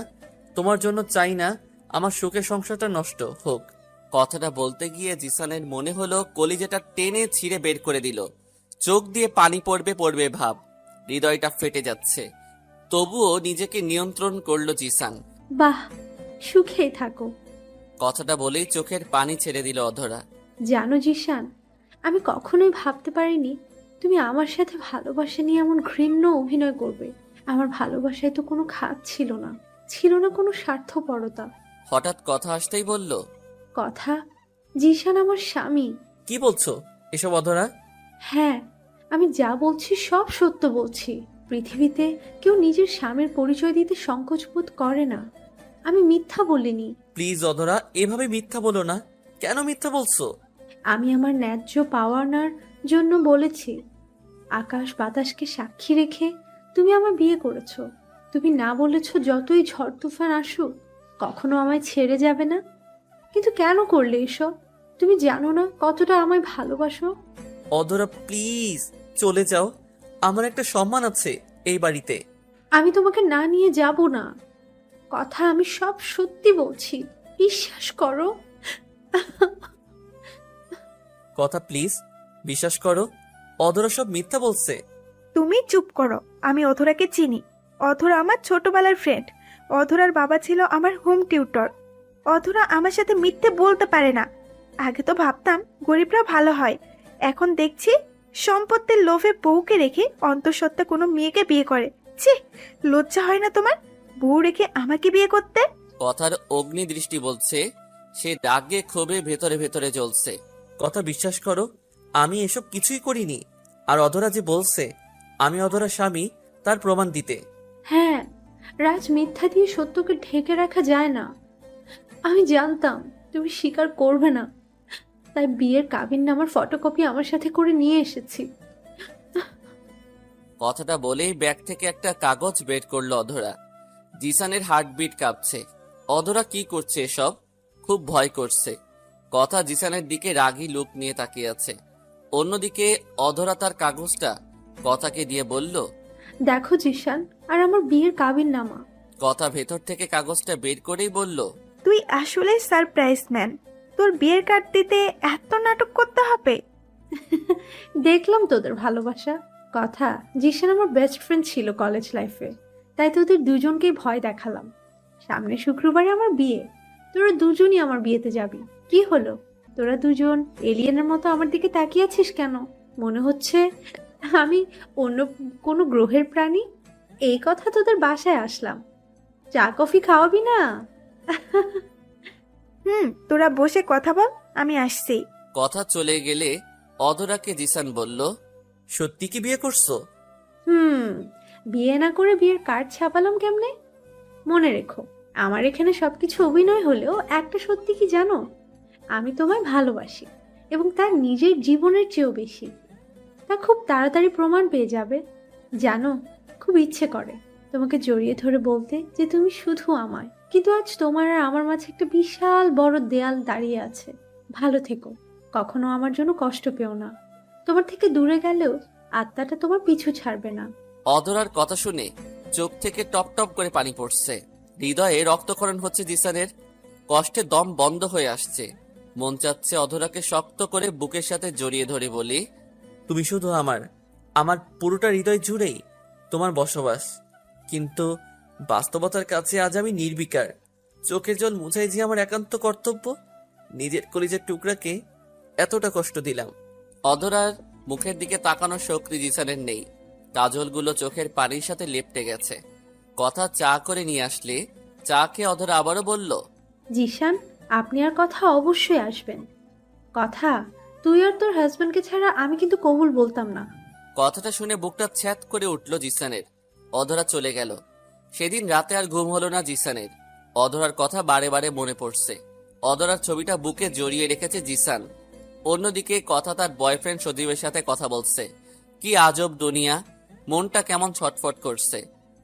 তোমার জন্য চাই না আমার সুখের সংসারটা নষ্ট হোক। কথাটা বলতে গিয়ে জিসানের মনে হলো কলিজাটা টেনে ছিঁড়ে বের করে দিল। চোখ দিয়ে পানি পড়বে পড়বে ভাব, হৃদয়টা ফেটে যাচ্ছে। তবুও নিজেকে নিয়ন্ত্রণ করলো জিসান। বাহ, সুখেই থাকো। কথাটা বলেই চোখের পানি ছেড়ে দিল অধরা। জানো জিশান, আমি কখনোই ভাবতে পারিনি তুমি আমার সাথে ভালোবাসা নিয়ে এমন ঘৃণ্য অভিনয় করবে। আমার ভালোবাসায় তো কোনো খাত ছিল না, ছিল না কোনো স্বার্থপরতা। হঠাৎ কথা আসতেই বলল, কথা, জিশান আমার স্বামী। কি বলছো এসব অধরা? হ্যাঁ, আমি যা বলছি সব সত্য বলছি। পৃথিবীতে কেউ নিজের স্বামীর পরিচয় দিতে সংকোচ বোধ করে না। আমি মিথ্যা বলিনি। প্লিজ অধরা, এভাবে মিথ্যা বলো না। কেন মিথ্যা বলছো? আমি আমার ন্যায্য পাওয়ার জন্য বলেছি। আকাশ বাতাসকে সাক্ষী রেখে তুমি আমার বিয়ে করেছো। তুমি না বলেছো যতই ঝড় তুফান আসুক কখনো আমায় ছেড়ে যাবে না। কিন্তু কেন করলে এসব? তুমি জানো না কতটা আমায় ভালোবাসো। অধরা প্লিজ চলে যাও, আমার একটা সম্মান আছে এই বাড়িতে। আমি তোমাকে না নিয়ে যাব না। কথা আমি সব সত্যি বলছি, বিশ্বাস করো। কথা প্লিজ বিশ্বাস করো, অধরা সব মিথ্যা বলছে। তুমি চুপ করো, আমি অধরাকে চিনি। অধরা আমার ছোটবেলার ফ্রেন্ড। অধরার বাবা ছিল আমার হোম টিউটর। অধরা আমার সাথে মিথ্যে বলতে পারে না। আগে তো ভাবতাম গরিবরা ভালো হয়, এখন দেখছি সম্পত্তির লোভে বউকে রেখে অন্তঃসত্ত্বা কোনো মেয়েকে বিয়ে করে। ছি, লজ্জা হয় না তোমার? বউ রেখে আমাকে বিয়ে করতে? কথার অগ্নি দৃষ্টি বলছে, সে রাগে ক্ষোভে ভেতরে ভেতরে জ্বলছে। কথা বিশ্বাস করো, আমি এসব কিছুই করিনি। আর অধরা যে বলছে আমি অধরা স্বামী, তার প্রমাণ দিতে। হ্যাঁ, রাজ, মিথ্যা দিয়ে সত্যকে ঢেকে রাখা যায় না। আমি জানতাম তুমি স্বীকার করবে না, তাই বিয়ের কাবিননামার ফটোকপি আমার সাথে করে নিয়ে এসেছি। কথাটা বলেই ব্যাগ থেকে একটা কাগজ বের করলো অধরা। জিসানের হার্টবিট কাঁপছে। অধরা কি করছে এসব? খুব ভয় করছে। কথা জিসানের দিকে রাগী লুক নিয়ে তাকিয়ে আছে। অন্যদিকে অধরা তার কাগজটা কথাকে দিয়ে বলল, দেখো জিশান, আর আমার বিয়ের কাবিননামা। কথা ভেতর থেকে কাগজটা বের করেই বলল, তুই আসলে সারপ্রাইজ ম্যান। তোর বিয়ের কার্ড দিতে এত নাটক করতে হবে? দেখলাম তোদের ভালোবাসা। কথা, জিশান আমার বেস্ট ফ্রেন্ড ছিল কলেজ লাইফে, তাই তোদের দুজনকেই ভয় দেখালাম। সামনে শুক্রবারে আমার বিয়ে, তোরা দুজনই আমার বিয়েতে যাবি। কি হলো, তোরা দুজন এলিয়েনের মতো আমার দিকে তাকিয়ে আছিস কেন? মনে হচ্ছে আমি অন্য কোনো গ্রহের প্রাণী। এই কথা তোদের বাসায় আসলাম, চা কফি খাওয়াবি না? তোরা বসে কথা বল, আমি আসছি। কথা চলে গেলে অধরাকে জিসান বলল, সত্যি কি বিয়ে করছো? বিয়ে না করে বিয়ের কার্ড ছাপালাম কেমনে? মনে রেখো, আমার এখানে সবকিছু অভিনয় হলেও একটা সত্যি কি জানো, আমি তোমায় ভালোবাসি, এবং তার নিজের জীবনের চেয়েও বেশি। তা খুব তাড়াতাড়ি প্রমাণ পেয়ে যাবে। জানো, খুব ইচ্ছে করে তোমাকে জড়িয়ে ধরে বলতে যে তুমি শুধু আমায়, কিন্তু আজ তোমার আর আমার মাঝে একটা বিশাল বড় দেয়াল দাঁড়িয়ে আছে। ভালো থেকো, কখনো আমার জন্য কষ্ট পেও না। তোমার থেকে দূরে গেলেও আত্মাটা তোমার পিছু ছাড়বে না। অধরার কথা শুনে চোখ থেকে টপ টপ করে পানি পড়ছে। হৃদয়ে রক্তক্ষরণ হচ্ছে জিসানের। কষ্টে দম বন্ধ হয়ে আসছে। মন চাচ্ছে অধরাকে শক্ত করে বুকের সাথে জড়িয়ে ধরে বলি, তুমি শুধু আমার, আমার পুরোটা হৃদয় জুড়েই তোমার বসবাস। কিন্তু বাস্তবতার কাছে আজ আমি নির্বিকার। চোখের জল মুছাই যে আমার একান্ত কর্তব্য। নিজের কলিজার টুকরাকে এতটা কষ্ট দিলাম। অধরার মুখের দিকে তাকানোর শক্তি জিসানের নেই। কাজলগুলো চোখের পানির সাথে লেপটে গেছে। কথা চা করে নিয়ে আসলে চা খেয়ে অধরা আবারও বলল, জিশান, আপনি আর কথা অবশ্যই আসবেন। কথা, তুই আর তোর হাজবেন্ডকে ছাড়া আমি কিন্তু কবুল বলতাম না। কথাটা শুনে বুকটা ছ্যাত করে উঠল জিসানের। অধরা চলে গেল। সেদিন রাতে আর ঘুম হলো না জিসানের। অধরার কথা বারে বারে মনে পড়ছে। অধরার ছবিটা বুকে জড়িয়ে রেখেছে জিসান। অন্যদিকে কথা তার বয়ফ্রেন্ড সজীবের সাথে কথা বলছে। কি আজব দুনিয়া, মনটা কেমন ছটফট করছে।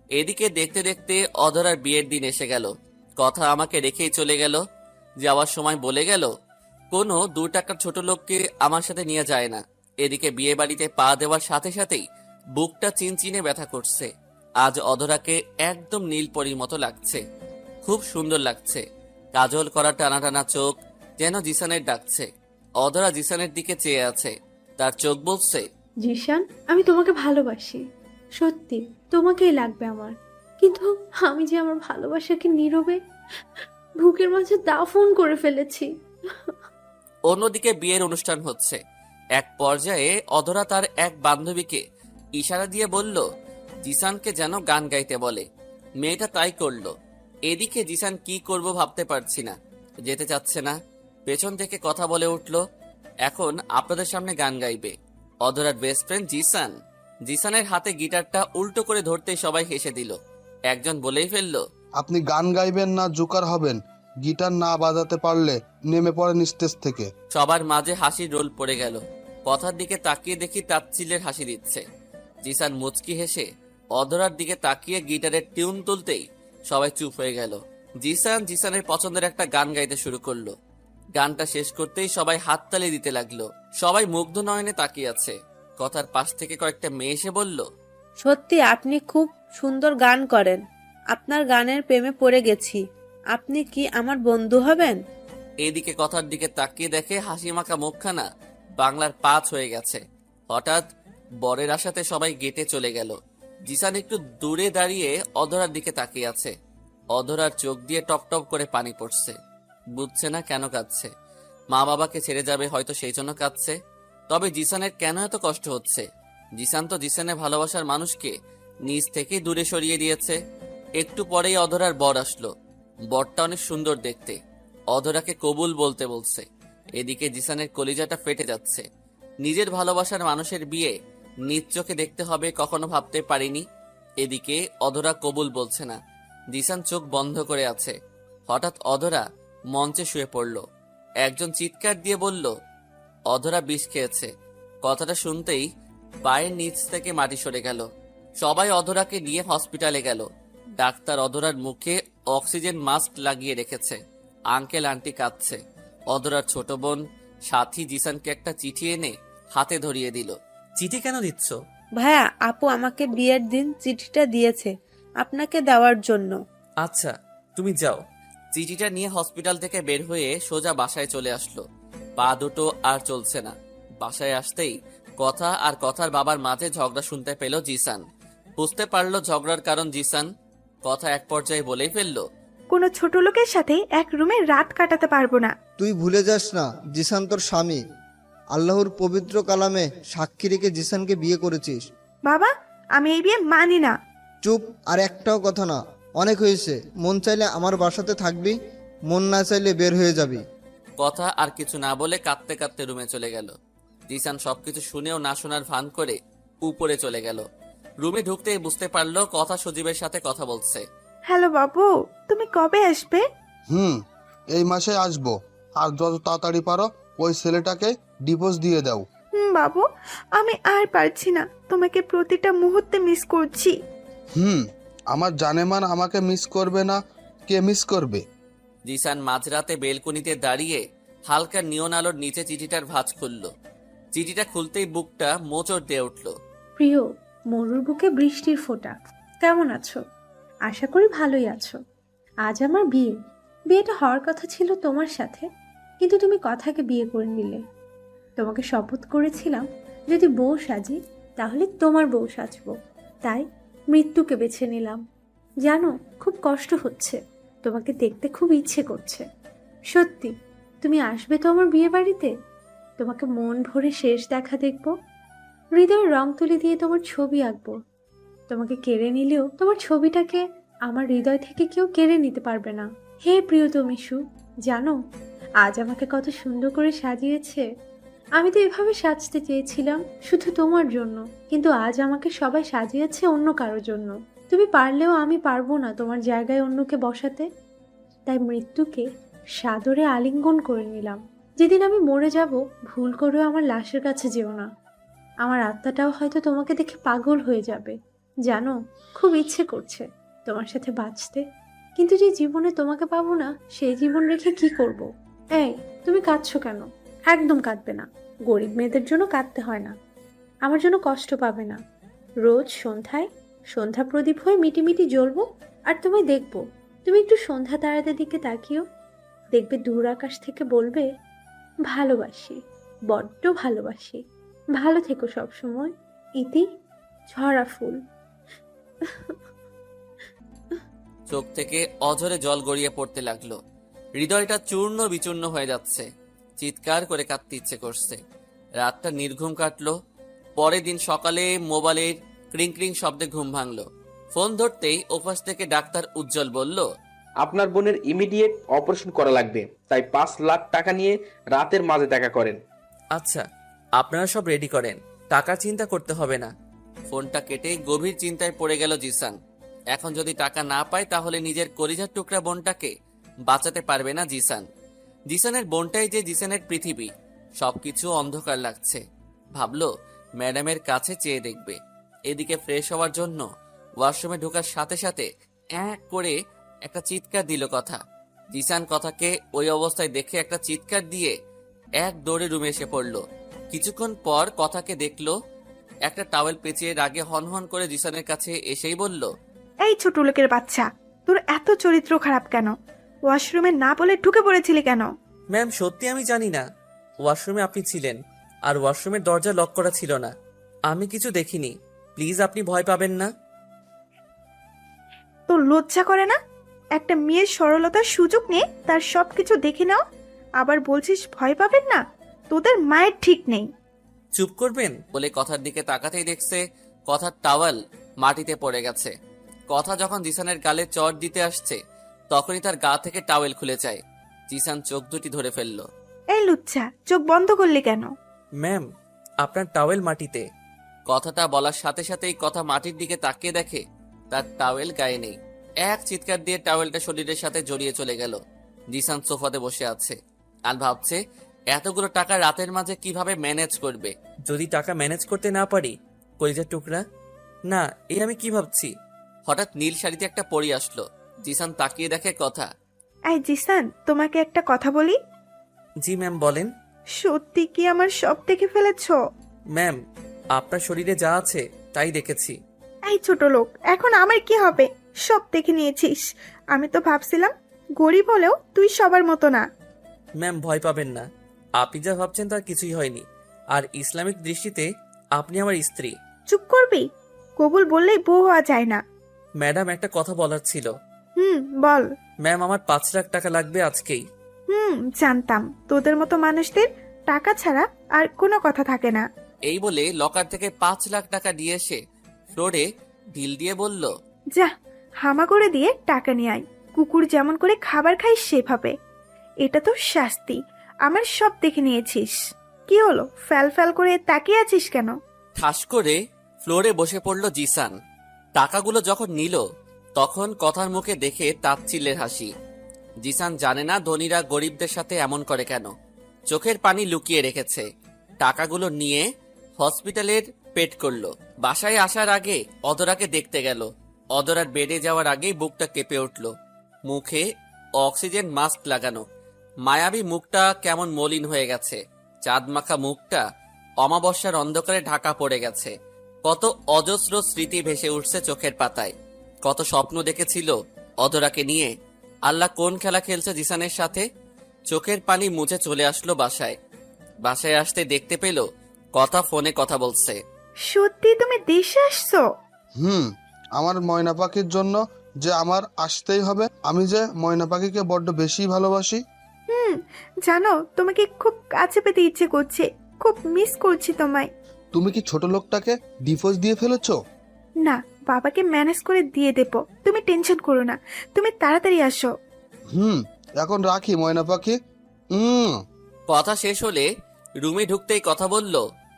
এদিকে দেখতে দেখতে অধরার বিয়ের দিন এসে গেল। কথা আমাকে রেখেই চলে গেল। যাওয়ার সময় বলে গেল, কোনো 2 টাকার ছোট লোককে আমার সাথে নিয়ে যায় না। এদিকে বিয়ে বাড়িতে পা দেওয়ার সাথে সাথেই বুকটা চিনচিনে ব্যথা করছে। আজ অধরাকে একদম নীলপরীর মতো লাগছে। খুব সুন্দর লাগছে। কাজল করা টানা টানা চোখ যেন জিসানের ডাকছে। অধরা জিসানের দিকে চেয়ে আছে। তার চোখ বলছে, জিশান, আমি তোমাকে ভালোবাসি, সত্যি তোমাকেই লাগবে আমার। কিন্তু আমি যে আমার ভালোবাসাকে নীরবে বুকের মাঝে দাফন করে ফেলেছি। অন্যদিকে বিয়ের অনুষ্ঠান হচ্ছে। এক পর্যায়ে অধরা তার এক বান্ধবীকে ইশারা দিয়ে বলল, জিসানকে যেন গান গাইতে বলে। মেয়েটা তাই করলো। এদিকে জিসান কি করব ভাবতে পারছি না। যেতে চাচ্ছে না। পেছন থেকে কথা বলে উঠল, এখন আপনাদের সামনে গান গাইবে অধরার বেস্ট ফ্রেন্ড জিসান। জিসানের হাতে গিটারটা উল্টো করে ধরতেই সবাই হেসে দিল। একজন বলেই ফেলল, আপনি গান গাইবেন না জোকার হবেন? গিটার না বাজাতে পারলে নেমে পড়েন স্টেজ থেকে। সবার মাঝে হাসির রোল পড়ে গেল। কথার দিকে তাকিয়ে দেখি তাচ্ছিল্যের হাসি দিচ্ছে। জিসান মুচকি হেসে অধরার দিকে তাকিয়ে গিটারের টিউন তুলতেই সবাই চুপ হয়ে গেল। জিসানের পছন্দের একটা গান গাইতে শুরু করলো। গানটা শেষ করতেই সবাই হাততালি দিতে লাগলো। সবাই মুগ্ধ নয়নে তাকিয়ে আছে। কথার পাশ থেকে কয়েকটা মেয়ে এসে বলল, সত্যি আপনি খুব সুন্দর গান করেন। আপনার গানের প্রেমে পড়ে গেছি। আপনি কি আমার বন্ধু হবেন? এদিকে কথার দিকে তাকিয়ে দেখে হাসি মাখা মুখখানা বাংলার 5 হয়ে গেছে। হঠাৎ বরের আশাতে সবাই গেটে চলে গেল। জিসান একটু দূরে দাঁড়িয়ে অধরার দিকে তাকিয়ে আছে। অধরার চোখ দিয়ে টপ টপ করে পানি পড়ছে। বুঝছে না কেন কাঁদছে। মা বাবাকে ছেড়ে যাবে হয়তো সেই জন্য কাঁদছে। তবে জিসানের কেন এত কষ্ট হচ্ছে? জিসান তো জিসানের ভালোবাসার মানুষকে নিজ থেকে দূরে সরিয়ে দিয়েছে। একটু পরেই অধরার বর আসলো। বরটা অনেক সুন্দর দেখতে। অধরাকে কবুল বলতে বলছে। এদিকে জিসানের কলিজাটা ফেটে যাচ্ছে। নিজের ভালোবাসার মানুষের বিয়ে নিজ চোখে দেখতে হবে কখনো ভাবতে পারিনি। এদিকে অধরা কবুল বলছে না। জিসান চোখ বন্ধ করে আছে। হঠাৎ অধরা মঞ্চে শুয়ে পড়ল। একজন চিৎকার দিয়ে বলল, অধরা বিষ খেয়েছে। কথাটা শুনতেই পায়ের নিচ থেকে মাটি সরে গেল। সবাই অধরাকে নিয়ে হসপিটালে গেল। ডাক্তার অধরার মুখে অক্সিজেন মাস্ক লাগিয়ে রেখেছে। আঙ্কেল আন্টি কাঁদছে। অধরার ছোট বোন সাথী জিসানকে একটা চিঠি এনে হাতে ধরিয়ে দিল। চিঠি কেন দিচ্ছ? ভাইয়া, আপু আমাকে বিয়ের দিন চিঠিটা দিয়েছে আপনাকে দেওয়ার জন্য। আচ্ছা, তুমি যাও। চিঠিটা নিয়ে হসপিটাল থেকে বের হয়ে সোজা বাসায় চলে আসলো। পা দুটো আর চলছে না। বাসায় আসতেই কথা আর কথার বাবার মাঝে ঝগড়া শুনতে পেল জিসান। বুঝতে পারলো ঝগড়ার কারণ জিসান। কথা এক পর্যায়ে বলেই ফেললো, কোনো ছোট লোকের সাথে এক রুমে রাত কাটাতে পারবো না। তুই ভুলে যাস না জিসান তোর স্বামী। আল্লাহর পবিত্র কালামে সাক্ষী রেখে জিসানকে বিয়ে করেছিস। বাবা, আমি এই বিয়ে মানি না। চুপ, আর একটাও কথা না। অনেক হয়েছে। মন চাইলে আমার বাসাতে থাকবি, মন না চাইলে বের হয়ে যাবি। কথা আর কিছু না বলে কাঁদতে কাঁদতে রুমে চলে গেল। জিসান সবকিছু শুনেও না শোনার ভান করে উপরে চলে গেল। রুমে ঢুকতেই বুঝতে পারলো কথা সজীবের সাথে কথা বলছে। হ্যালো বাবু, তুমি কবে আসবে? এই মাসে আসবো। আর যত তাড়াতাড়ি পারো ওই ছেলেটাকে ডিভোর্স দিয়ে দাও। বাবু, আমি আর পারছি না, তোমাকে প্রতিটা মুহূর্তে মিস করছি। আমার জানেমান আমাকে মিস করবে না, কে মিস করবে? জিসান মাঝরাতে বেলকনিতে দাঁড়িয়ে হালকা নিয়ন আলোর নিচে চিঠিটার ভাঁজ খুলল। চিঠিটা খুলতেই বুকটা মোচড় দিয়ে উঠল। প্রিয়, মরুর বুকে বৃষ্টির ফোঁটা, কেমন আছো? আশা করি ভালোই আছো। আজ আমার বিয়ে। বিয়েটা হওয়ার কথা ছিল তোমার সাথে, কিন্তু তুমি কথাকে বিয়ে করে নিলে। তোমাকে শপথ করেছিলাম যদি বউ সাজি তাহলে তোমার বউ সাজবো। তাই মৃত্যুকে বেছে নিলাম। জানো, খুব কষ্ট হচ্ছে। তোমাকে দেখতে খুব ইচ্ছে করছে। সত্যি, তুমি আসবে তো আমার বিয়ে বাড়িতে? তোমাকে মন ভরে শেষ দেখা দেখবো। হৃদয়ের রং তুলি দিয়ে তোমার ছবি আঁকবো। তোমাকে কেড়ে নিলেও তোমার ছবিটাকে আমার হৃদয় থেকে কেউ কেড়ে নিতে পারবে না। হে প্রিয়তমীশু, জানো আজ আমাকে কত সুন্দর করে সাজিয়েছে। আমি তো এভাবে সাজতে চেয়েছিলাম শুধু তোমার জন্য, কিন্তু আজ আমাকে সবাই সাজিয়েছে অন্য কারোর জন্য। তুমি পারলেও আমি পারবো না তোমার জায়গায় অন্যকে বসাতে। তাই মৃত্যুকে সাদরে আলিঙ্গন করে নিলাম। যেদিন আমি মরে যাব, ভুল করেও আমার লাশের কাছে যেও না। আমার আত্মাটাও হয়তো তোমাকে দেখে পাগল হয়ে যাবে। জানো, খুব ইচ্ছে করছে তোমার সাথে বাঁচতে, কিন্তু যে জীবনে তোমাকে পাবো না সেই জীবন রেখে কি করব? এই, তুমি কাঁদছো কেন? একদম কাঁদবে না। গরিব মেয়েদের জন্য কাঁদতে হয় না। আমার জন্য কষ্ট পাবে না। রোজ সন্ধ্যায় সন্ধ্যা প্রদীপ হয়ে মিটিমিটি জ্বলবো, আর তোমায় দেখবো। তুমি একটু সন্ধ্যা তারাদের দিকে তাকিও। দেখবে দূর আকাশ থেকে বলবে, ভালোবাসি, বড্ড ভালোবাসি। ভালো থেকো সব সময়। ইতি, ঝরা ফুল। চোখ থেকে অঝরে জল গড়িয়ে পড়তে লাগলো। হৃদয়টা চূর্ণ বিচূর্ণ হয়ে যাচ্ছে। চিৎকার করে কাঁদতে ইচ্ছে করছে। রাতটা নির্ঘুম কাটলো। পরের দিন সকালে মোবাইলের ক্রিং ক্রিং শব্দে ঘুম ভাঙলো। ফোন ধরতেই ওপাশ থেকে ডাক্তার উজ্জ্বল বলল, আপনার বোনের ইমিডিয়েট অপারেশন করা লাগবে, তাই 5 লাখ টাকা নিয়ে রাতের মাঝে দেখা করেন। আচ্ছা, আপনারা সব রেডি করেন, টাকার চিন্তা করতে হবে না। ফোনটা কেটে গভীর চিন্তায় পড়ে গেল জিসান। এখন যদি টাকা না পায় তাহলে নিজের কলিজার টুকরা বোনটাকে বাঁচাতে পারবে না জিসান। জিসানের বোনটাই যে জিসানের পৃথিবী। সবকিছু অন্ধকার লাগছে। ভাবলো ম্যাডামের কাছে চেয়ে দেখবে। এদিকে ফ্রেশ হওয়ার জন্য ওয়াশরুমে ঢোকার সাথে সাথে এক করে একটা চিৎকার দিল কথা। জিসান কথাকে ওই অবস্থায় দেখে একটা চিৎকার দিয়ে এক দৌড়ে রুমে এসে পড়ল। কিছুক্ষণ পর কথাকে দেখলো একটা টাওয়েল পেঁচিয়ে রাগে হনহন করে জিসানের কাছে এসেই বলল, এই ছোট লোকের বাচ্চা, তোর এত চরিত্র খারাপ কেন? ওয়াশরুমে না বলে ঢুকে পড়েছিলি কেন? ম্যাম, সত্যি আমি জানি না। ওয়াশরুমে আপনি ছিলেন আর ওয়াশরুমের দরজা লক করা ছিল না। আমি কিছু দেখিনি। প্লিজ আপনি ভয় পাবেন না। তোর লজ্জা করে না? একটা মেয়ের সরলতার সুযোগ নিয়ে তার সবকিছু দেখে নাও, আবার বলছিস ভয় পাবেন না? তোদের মায়ের ঠিক নেই। চুপ করবেন বলে কথার দিকে তাকাতেই দেখছে কথার টাওয়াল মাটিতে পড়ে গেছে। কথা যখন জিসানের গালে চড় দিতে আসছে তখনই তার গা থেকে টাওয়েল খুলে যায়। জিসান চোখ দুটি ধরে ফেলল। এই লুচ্চা, চোখ বন্ধ করলি কেন? ম্যাম, আপনার টাওয়েল মাটিতে। কথাটা বলার সাথে সাথেই কথা মাটির দিকে তাকিয়ে দেখে তার টাওয়েল গায়ে নেই। এক চিৎকার দিয়ে টাওয়েলটা শরীরের সাথে জড়িয়ে চলে গেল। জিসান সোফাতে বসে আছে আর ভাবছে এতগুলো টাকা রাতের মাঝে কিভাবে ম্যানেজ করবে। যদি টাকা ম্যানেজ করতে না পারি, কলিজার টুকরা, না এই আমি কি ভাবছি। হঠাৎ নীল শাড়িতে একটা পরি আসলো। জিসান তাকিয়ে দেখে কথা। এই জিসান, তোমাকে একটা কথা বলি। জি ম্যাম বলেন। সত্যি কি আমার সব দেখে ফেলেছো? ম্যাম, আপনার শরীরে যা আছে তাই দেখেছি। এই ছোট লোক, এখন আমার কি হবে? সব দেখে নিয়েছিস। আমি তো ভাবছিলাম গরিব হলেও তুই সবার মতো না। ম্যাম ভয় পাবেন না, আপনি যা ভাবছেন তার কিছুই হয়নি। আর ইসলামিক দৃষ্টিতে আপনি আমার স্ত্রী। চুপ করবি? কবুল বললেই বউ হওয়া যায় না। ম্যাডাম একটা কথা বলার ছিল। বল। ম্যাম আমার 5 লাখ টাকা লাগবে আজকেই। জানতাম তোদের মতো মানুষদের টাকা ছাড়া আর কোনো কথা থাকে না। এই বলে লকার থেকে 5 লাখ টাকা নিয়ে এসে ফ্লোরে ঢিল দিয়ে বলল, যা, হামা করে দিয়ে টাকা নিয়ে আয়। কুকুর যেমন করে খাবার খাই সেভাবে। এটা তো শাস্তি। আমার সব দেখে নিয়েছিস। কি হলো, ফ্যাল ফ্যাল করে তাকিয়ে আছিস কেন? ঠাস করে ফ্লোরে বসে পড়ল জিসান। টাকাগুলো যখন নিল তখন কথার মুখে দেখে তাচ্ছিল্যের হাসি। জিসান জানে না ধনীরা গরিবদের সাথে এমন করে কেন। চোখের পানি লুকিয়ে রেখেছে। টাকাগুলো নিয়ে হসপিটালের পেট করলো। বাসায় আসার আগে অদরাকে দেখতে গেল। অদরার বেডে যাওয়ার আগেই বুকটা কেঁপে উঠল। মুখে অক্সিজেন মাস্ক লাগানো, মায়াবী মুখটা কেমন মলিন হয়ে গেছে। চাঁদ মাখা মুখটা অমাবস্যার অন্ধকারে ঢাকা পড়ে গেছে। কত অজস্র স্মৃতি ভেসে উঠছে চোখের পাতায়। কত স্বপ্ন দেখেছিল অদরাকে নিয়ে। আল্লাহ কোন খেলা খেলছে জিসানের সাথে। চোখের পানি মুছে চলে আসলো বাসায়। বাসায় আসতে দেখতে পেল কথা ফোনে কথা বলছে। সত্যি তুমি দেশে আসছো? আমার ময়না পাখির জন্য যে আমার আসতেই হবে। আমি যে ময়না পাখিকে বড্ড বেশি ভালোবাসি। জানো, তোমাকে খুব কাছে পেতে ইচ্ছে করছে। খুব মিস করছি তোমায়। তুমি কি ছোট লোকটাকে ডিভোর্স দিয়ে ফেলেছো? না, বাবাকে ম্যানেজ করে দিয়ে দেবো। তুমি টেনশন করো না। তুমি তাড়াতাড়ি আসো। এখন রাখি ময়না পাখি। কথা শেষ হলে রুমে ঢুকতেই কথা বলল,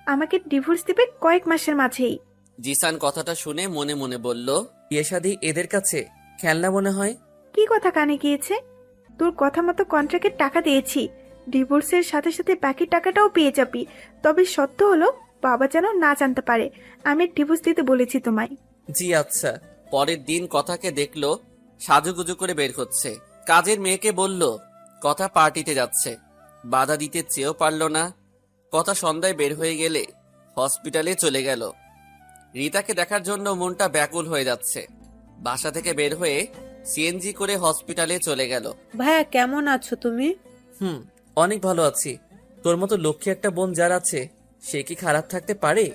আমাকে ডিভোর্স দিবে কয়েক মাসের মাঝেই। জিসান কথাটা শুনে মনে মনে বলল, বিয়ে শাদী এদের কাছে খেলনা মনে হয়। কি কথা কানে গিয়েছে? তোর কথা মতো কন্ট্রাক্টের টাকা দিয়েছি। ডিভোর্সের সাথে সাথে বাকি টাকাটাও পেয়ে যাবি। তবে সত্য হলো, বাবা যেন না জানতে পারে আমি ডিভোর্স দিতে বলেছি তোমায়। জি আচ্ছা। পরের দিন কথাকে দেখলো সাজুগুজু করে বের হচ্ছে। কাজের মেয়েকে বলল কথা পার্টিতে যাচ্ছে। বাধা দিতে চেয়েও পারল না। কথা সন্ধ্যায় বের হয়ে গেলে হসপিটালে চলে গেল। রিতাকে দেখার জন্য মনটা ব্যাকুল হয়ে যাচ্ছে। বাসা থেকে বের হয়ে সিএনজি করে হসপিটালে চলে গেল। ভাইয়া কেমন আছো তুমি? অনেক ভালো আছি। তোর মতো লক্ষ্মী একটা বোন যার আছে সে কি খারাপ থাকতে পারে?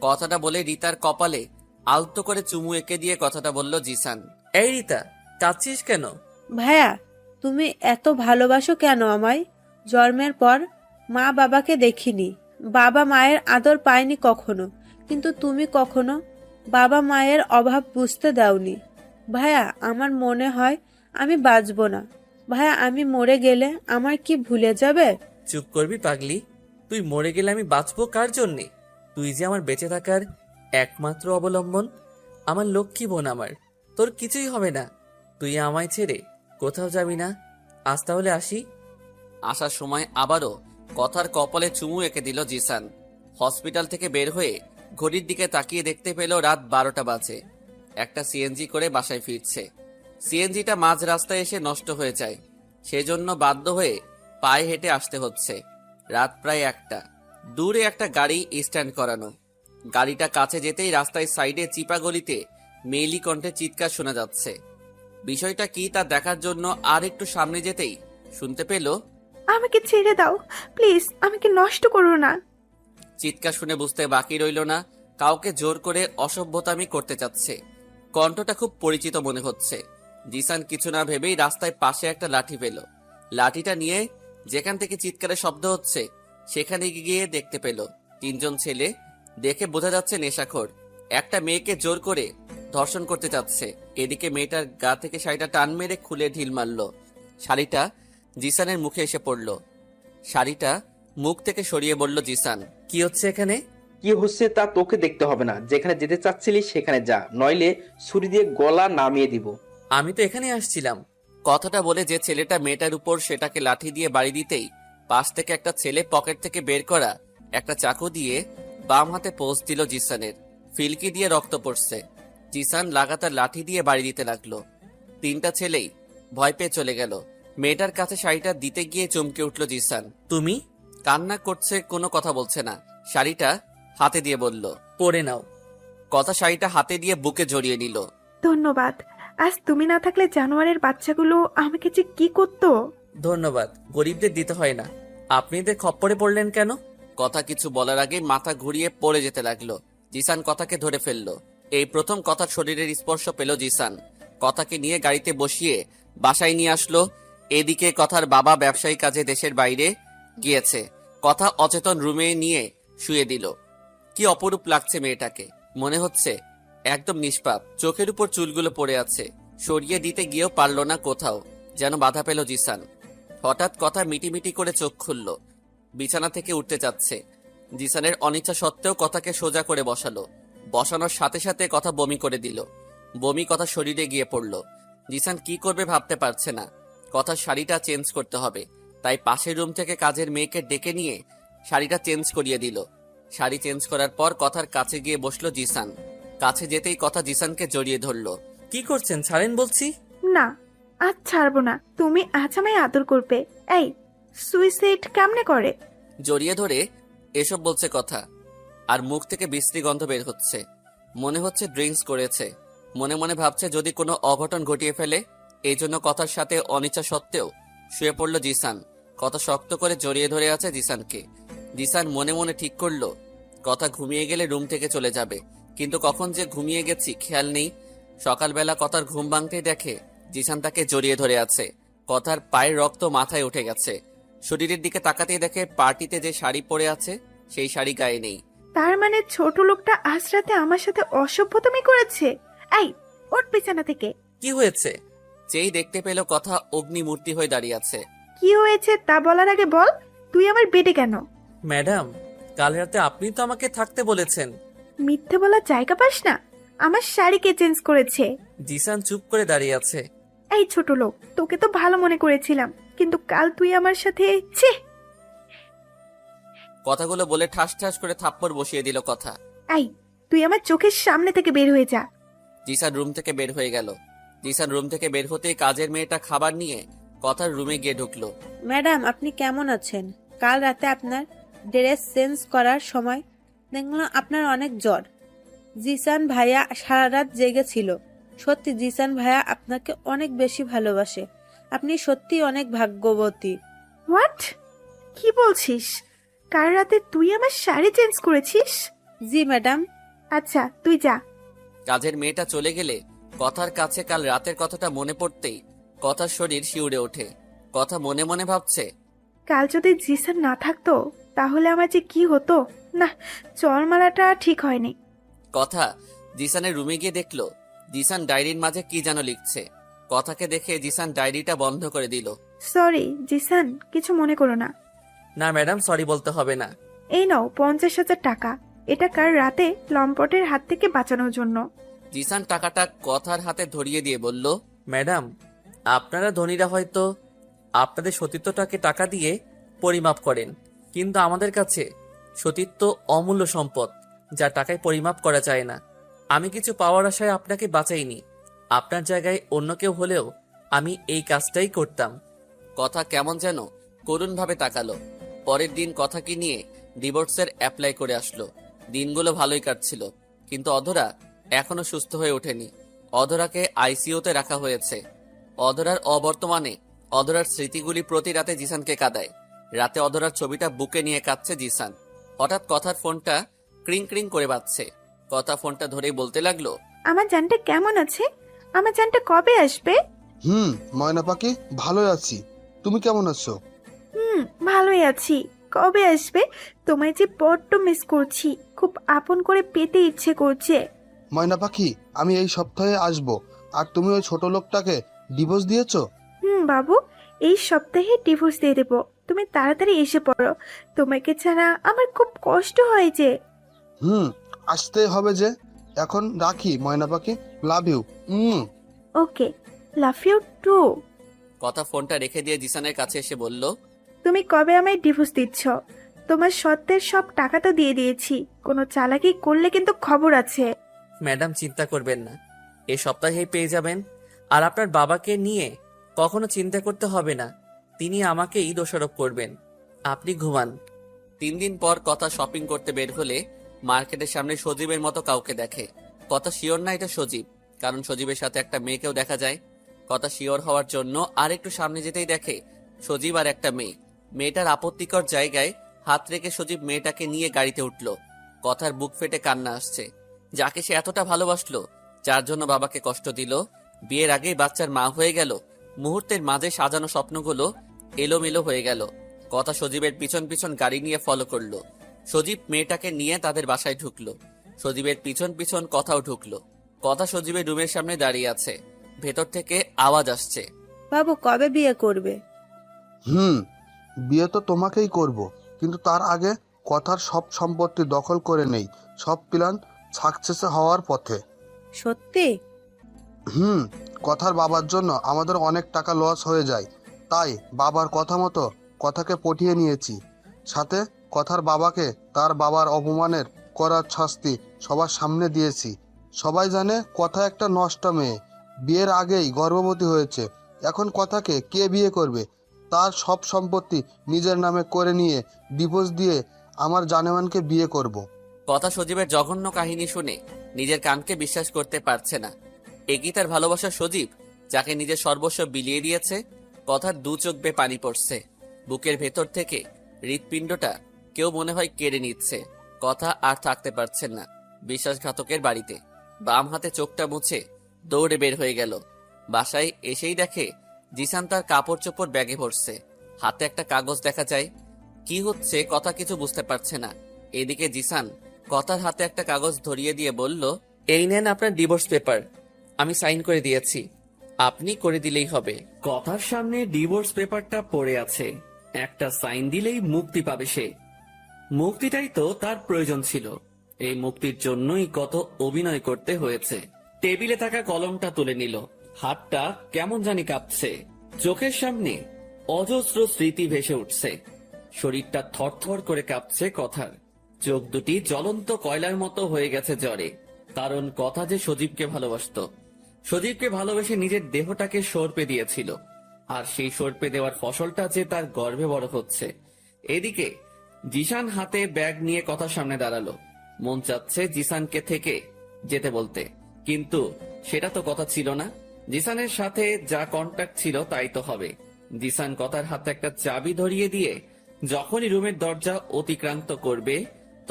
কথাটা বলে রিতার কপালে আলতো করে চুমু এঁকে দিয়ে কথাটা বলল জিসান। এই রিতা, কাঁদছিস কেন? ভাইয়া তুমি এত ভালোবাসো কেন আমায়? জন্মের পর মা বাবাকে দেখিনি, বাবা মায়ের আদর পাইনি কখনো, কিন্তু তুমি কখনো বাবা মায়ের অভাব বুঝতে দাওনি। ভাইয়া আমার মনে হয় আমি বাঁচবো না। ভাইয়া আমি মরে গেলে আমার কি ভুলে যাবে? চুপ করবি পাগলি। তুই মরে গেলে আমি বাঁচবো কার জন্যে? তুই যে আমার বেঁচে থাকার একমাত্র অবলম্বন। আমার লক্ষ্মী বোন আমার। তোর কিছুই হবে না। তুই আমায় ছেড়ে কোথাও যাবি না। আজ তাহলে আসি। আসার সময় আবারও কথার কপালে চুমু এঁকে দিল জিসান। হসপিটাল থেকে বের হয়ে ঘড়ির দিকে তাকিয়ে দেখতে পেল রাত 12টা বাজে। একটা সিএনজি করে বাসায় ফিরছে। সিএনজিটা মাঝ রাস্তায় এসে নষ্ট হয়ে যায়। সেজন্য বাধ্য হয়ে পায়ে হেঁটে আসতে হচ্ছে। রাত প্রায় 1টা। দূরে একটা গাড়ি স্ট্যান্ড করানো। গাড়িটা কাছে যেতেই রাস্তায় সাইডে চিপা গলিতে মেয়েলি কণ্ঠে চিৎকার শোনা যাচ্ছে। বিষয়টা কি তা দেখার জন্য আর একটু সামনে যেতেই শুনতে পেল, আমাকে ছেড়ে দাও প্লিজ, আমাকে নষ্ট করো না। চিৎকার শুনে বুঝতে বাকি রইল না কাউকে জোর করে অসভ্যতামি করতে চাচ্ছে। কণ্ঠটা খুব পরিচিত মনে হচ্ছে। জিসান কিছু না ভেবেই রাস্তায় পাশে একটা লাঠি পেল। লাঠিটা নিয়ে যেখান থেকে চিৎকারের শব্দ হচ্ছে সেখানে গিয়ে দেখতে পেল 3জন ছেলে। দেখে বোঝা যাচ্ছে নেশাখোর। একটা মেয়েকে জোর করে ধর্ষণ করতে চাচ্ছে। এদিকে মেয়েটার গা থেকে শাড়িটা টান মেরে খুলে ঢিল মারল। শাড়িটা জিসানের মুখে এসে পড়ল। শাড়িটা মুখ থেকে সরিয়ে বলল জিসান, কি হচ্ছে এখানে? কি হচ্ছে তা তোকে দেখতে হবে না। যেখানে যেতে চাচ্ছিলি সেখানে যা, নইলে ছুরি দিয়ে গলা নামিয়ে দিব। আমি তো এখানে আসছিলাম। কথাটা বলে যে ছেলেটা মেয়েটার উপর সেটাকে লাঠি দিয়ে বাড়ি দিতেই পাশ থেকে একটা ছেলে পকেট থেকে বের করা একটা চাকু দিয়ে বাম হাতে পোঁচ দিল জিসানের। ফিলকি দিয়ে রক্ত পড়ছে। জিসান লাগাতার লাঠি দিয়ে বাড়ি দিতে লাগলো। তিনটা ছেলেই ভয় পেয়ে চলে গেল। মেয়েটার কাছে শাড়িটা দিতে গিয়ে চমকে উঠল জিসান। তুমি? কান্না করছে, কোনো কথা বলছে না। শাড়িটা হাতে দিয়ে বলল, পরে নাও। কথা শাড়িটা হাতে দিয়ে বুকে জড়িয়ে নিল। ধন্যবাদ। আজ তুমি না থাকলে জানোয়ারের বাচ্চাগুলো আমাকে যে কি করতো। ধন্যবাদ গরিবদের দিতে হয় না। আপনি এদের খপ্পরে পড়লেন কেন? কথা কিছু বলার আগে মাথা ঘুরিয়ে পড়ে যেতে লাগলো। জিসান কথাকে ধরে ফেললো। এই প্রথম কথার শরীরের স্পর্শ পেল জিসান। কথাকে নিয়ে গাড়িতে বসিয়ে বাসায় নিয়ে আসলো। এদিকে কথার বাবা ব্যবসায়ী কাজে দেশের বাইরে গিয়েছে। কথা অচেতন রুমে নিয়ে শুয়ে দিল। কি অপরূপ লাগছে মেয়েটাকে। মনে হচ্ছে একদম নিষ্পাপ। চোখের উপর চুলগুলো পড়ে আছে। সরিয়ে দিতে গিয়েও পারল না কোথাও, যেন বাধা পেল জিসান। হঠাৎ কথা মিটিমিটি করে চোখ খুলল। বিছানা থেকে উঠতে চাচ্ছে। জিসানের অনিচ্ছা সত্ত্বেও কথাকে সোজা করে বসালো। বসানোর সাথে সাথে কথা বমি করে দিল। বমি কথা শরীরে গিয়ে পড়ল। জিসান কি করবে ভাবতে পারছে না। কথার শাড়িটা চেঞ্জ করতে হবে, তাই পাশের রুম থেকে কাজের মেয়েকে ডেকে নিয়ে শাড়িটা চেঞ্জ করিয়ে দিল। শাড়ি চেঞ্জ করার পর কথার কাছে গিয়ে বসলো জিসান। কাছে যেতেই কথা জিসানকে জড়িয়ে ধরলো। কি করছেন, ছাড়েন বলছি। না, আজ ছাড়বো না। তুমি আজ আমায় আদর করবে। এই সুইসাইড কেমনে করে? জড়িয়ে ধরে এসব বলছে কথা, আর মুখ থেকে বিশ্রী গন্ধ বের হচ্ছে। মনে হচ্ছে ড্রিঙ্কস করেছে। মনে মনে ভাবছে যদি কোনো অঘটন ঘটিয়ে ফেলে। এই জন্য কথার সাথে অনিচ্ছা সত্ত্বেও শুয়ে পড়ল জিসান। কথা শক্ত করে জড়িয়ে ধরে আছে জিসানকে। জিসান মনে মনে ঠিক করলো কথা ঘুমিয়ে গেলে রুম থেকে চলে যাবে, কিন্তু কখন যে ঘুমিয়ে গেছি খেয়াল নেই। সকালবেলা কথার ঘুম ভাঙতেই দেখে জিসান তাকে জড়িয়ে ধরে আছে। কথার পায়ের রক্ত মাথায় উঠে গেছে। শরীরের দিকে তাকাতেই দেখে পার্টিতে যে শাড়ি পরে আছে সেই শাড়ি গায়ে নেই। তার মানে ছোট লোকটা আজ রাতে আমার সাথে অসভ্যতামি করেছে। এই ওঠ বিছানা থেকে। কি হয়েছে? যেই দেখতে পেল কথা অগ্নিমূর্তি হয়ে দাঁড়িয়ে আছে। কি হয়েছে তা বলার আগে বল, তুই আমার বেডে কেন? ম্যাডাম, কাল রাতে আপনি তো আমাকে থাকতে বলেছেন। মিথ্যে বলার জায়গা পাস না। আমার শাড়ি কে চেঞ্জ করেছে? জিসান চুপ করে দাঁড়িয়ে আছে। এই ছোট লোক, তোকে তো ভালো মনে করেছিলাম, কিন্তু কাল তুই আমার সাথে ছি। কথাগুলো বলে ঠাস ঠাস করে থাপ্পড় বসিয়ে দিল কথা। এই তুই আমার চোখের সামনে থেকে বের হয়ে যা। জিসান রুম থেকে বের হয়ে গেল। জিসান রুম থেকে বের হতেই কাজের মেয়েটা খাবার নিয়ে কথার রুমে গিয়ে ঢুকলো। ম্যাডাম, আপনি কেমন আছেন? কাল রাতে আপনার ড্রেস চেঞ্জ করার সময় দেখলাম আপনার অনেক জ্বর। জিসান ভাইয়া সারা রাত জেগেছিল। সত্যি জিসান ভাইয়া আপনাকে অনেক বেশি ভালোবাসে। আপনি সত্যি অনেক ভাগ্যবতী। হোয়াট? কি বলছিস? কাল রাতে তুই আমার শাড়ি চেঞ্জ করেছিস? জি ম্যাডাম। আচ্ছা তুই যা। কাজের মেয়েটা চলে গেলে কথার কাছে কাল রাতের কথাটা মনে পড়তেই কথার শরীর শিউরে ওঠে। কথা মনে মনে ভাবছে, কাল যদি জিসান না থাকতো তাহলে আমার যে কি হতো। না, চল মারাটা ঠিক হয়নি। কথা জিসানের রুমে গিয়ে দেখলো জিসান ডায়েরির মাঝে কি যেন লিখছে। কথাকে দেখে জিসান ডায়েরিটা বন্ধ করে দিল। সরি জিসান, কিছু মনে করো না। না ম্যাডাম, সরি বলতে হবে না। এই নাও 50,000 টাকা। এটা কাল রাতে লম্পটের হাত থেকে বাঁচানোর জন্য। জিসান টাকাটা কথার হাতে ধরিয়ে দিয়ে বলল, ম্যাডাম, আপনারা ধনীরা হয়তো আপনাদের সতীত্বটাকে টাকা দিয়ে পরিমাপ করেন, কিন্তু আমাদের কাছে সতীত্ব অমূল্য সম্পদ, যা টাকায় পরিমাপ করা যায় না। আমি কিছু পাওয়ার আশায় আপনাকে বাঁচাইনি। আপনার জায়গায় অন্য কেউ হলেও আমি এই কাজটাই করতাম। কথা কেমন যেন করুণভাবে তাকালো। পরের দিন কথাকে নিয়ে ডিভোর্সের অ্যাপ্লাই করে আসলো। দিনগুলো ভালোই কাটছিল, কিন্তু অধরা এখনো সুস্থ হয়ে ওঠেনি। অধরাকে আইসিইউতে রাখা হয়েছে। অধরার অবর্তমানে অধরার স্মৃতিগুলি প্রতি রাতে জিসানকে কাঁদায়। রাতে অধরার ছবিটা বুকে নিয়ে কাঁদছে জিসান। হঠাৎ কথার ফোনটা ক্রিং ক্রিং করে বাজছে। কথা ফোনটা ধরেই বলতে লাগলো, আমার জানটা কেমন আছে? আমার জানটা কবে আসবে? ময়না পাখি, ভালোই আছি। তুমি কেমন আছো? ভালোই আছি। কবে আসবে? তোমায় যে বড্ড মিস করছি। খুব আপন করে পেতে ইচ্ছে করছে। ময়না পাখি, আমি এই সপ্তাহে আসবো। আর তুমি ওই ছোট লোকটাকে ডিভোর্স দিয়েছো? বাবু, এই সপ্তাহে ডিভোর্স দিয়ে দেবো। তুমি তাড়াতাড়ি এসে পড়ো। তোমাকে ছাড়া আমার খুব কষ্ট হয় যে। আসতে হবে যে। এখন রাখি ময়না পাখি, love you. Okay, love you too. কথা ফোনটা রেখে দিয়ে জিসানের কাছে এসে বলল, তুমি কবে আমায় ডিভোর্স দিচ্ছ? তোমার সত্যের সব টাকা তো দিয়ে দিয়েছি, কোনো চালাকি করলে কিন্তু খবর আছে। ম্যাডাম চিন্তা করবেন না, এই সপ্তাহেই পেয়ে যাবেন। আর আপনার বাবাকে নিয়ে কখনো চিন্তা করতে হবে না, তিনি আমাকেই দোষারোপ করবেন। আপনি ঘুমান। 3 দিন পর কথা শপিং করতে বের হলে মার্কেটের সামনে সজীবের মতো কাউকে দেখে। কথা শিওর না এটা সজীব, কারণ সজীবের সাথে একটা মেয়েকেও দেখা যায়। কথা শিওর হওয়ার জন্য আর একটু সামনে যেতেই দেখে সজীব আর একটা মেয়ে। মেয়েটার আপত্তিকর জায়গায় হাত রেখে সজীব মেয়েটাকে নিয়ে গাড়িতে উঠল। কথার বুক ফেটে কান্না আসছে। যাকে সে এতটা ভালোবাসলো, যার জন্য বাবাকে কষ্ট দিল, বিয়ের আগেই বাচ্চার মা হয়ে গেল। মুহূর্তের মাঝে সাজানো স্বপ্নগুলো এলোমেলো হয়ে গেল। কথা সজীবের পিছন পিছন গাড়ি নিয়ে ফলো করলো। সজীব মেয়েটাকে নিয়ে তাদের বাসায় ঢুকলো। সজীবের পিছন পিছন কথাও ঢুকলো। কথা সজীবের রুমের সামনে দাঁড়িয়ে আছে। ভেতর থেকে আওয়াজ আসছে, বাবু কবে বিয়ে করবে? বিয়ে তো তোমাকেই করব, কিন্তু তার আগে কথার সব সম্পত্তি দখল করে নেই। সব প্ল্যান সাকসেস হওয়ার পথে। সত্যি? কথার বাবার জন্য আমাদের অনেক টাকা লস হয়ে যায়, তাই বাবার কথা মতো কথাকে পটিয়ে নিয়েছি। সাথে কথার বাবাকে তার বাবার অপমানের করার শাস্তি সবার সামনে দিয়েছি। সবাই জানে কথা একটা নষ্ট মেয়ে, বিয়ের আগেই গর্ভবতী হয়েছে। এখন কথাকে কে বিয়ে করবে? তার সব সম্পত্তি নিজের নামে করে নিয়ে ডিভোর্স দিয়ে আমার জানেমানকে বিয়ে করব। কথা সজীবের জঘন্য কাহিনী শুনে নিজের কানকে বিশ্বাস করতে পারছে না। একই তার ভালোবাসার সজীব, যাকে নিজের সর্বস্ব বিলিয়ে দিয়েছে। কথার 2 চোখ বেয়ে পানি পড়ছে। বুকের ভেতর থেকে হৃৎপিণ্ডটা কেউ মনে হয় কেড়ে নিচ্ছে। কথা আর থাকতে পারছেন না বিশ্বাসঘাতকের বাড়িতে। বাম হাতে চোখটা মুছে দৌড়ে বের হয়ে গেল। বাসায় এসেই দেখে জিসান তার কাপড় চোপড় ব্যাগে ভরছে। হাতে একটা কাগজ দেখা যায়। কি হচ্ছে কথা কিছু বুঝতে পারছে না। এদিকে জিসান কথার হাতে একটা কাগজ ধরিয়ে দিয়ে বলল, এই নেন আপনার ডিভোর্স পেপার, আমি সাইন করে দিয়েছি, আপনি করে দিলেই হবে। কথার সামনে ডিভোর্স পেপারটা পড়ে আছে, একটা সাইন দিলেই মুক্তি পাবে সে। মুক্তিটাই তো তার প্রয়োজন ছিল। এই মুক্তির জন্যই কত অভিনয় করতে হয়েছে। টেবিলে থাকা কলমটা তুলে নিল। হাতটা কেমন জানি কাঁপছে। চোখের সামনে অজস্র স্মৃতি ভেসে উঠছে। শরীরটা থরথর করে কাঁপছে কথার। চোখ দুটি জ্বলন্ত কয়লার মতো হয়ে গেছে জ্বরে। কারণ কথা যে সজীবকে ভালোবাসতো। সজীবকে ভালোবেসে নিজের দেহটাকে সর্পে দিয়েছিল। আর সেই সর্পে দেওয়ার ফসলটা যে তার গর্ভে বড় হচ্ছে। এদিকে জিসান হাতে ব্যাগ নিয়ে কথার সামনে দাঁড়ালো। মন চাচ্ছে জিসানকে থেকে যেতে বলতে, কিন্তু সেটা তো কথা ছিল না। জিসানের সাথে যা কন্ট্যাক্ট ছিল তাই তো হবে। জিসান কথার হাতে একটা চাবি ধরিয়ে দিয়ে যখনই রুমের দরজা অতিক্রান্ত করবে,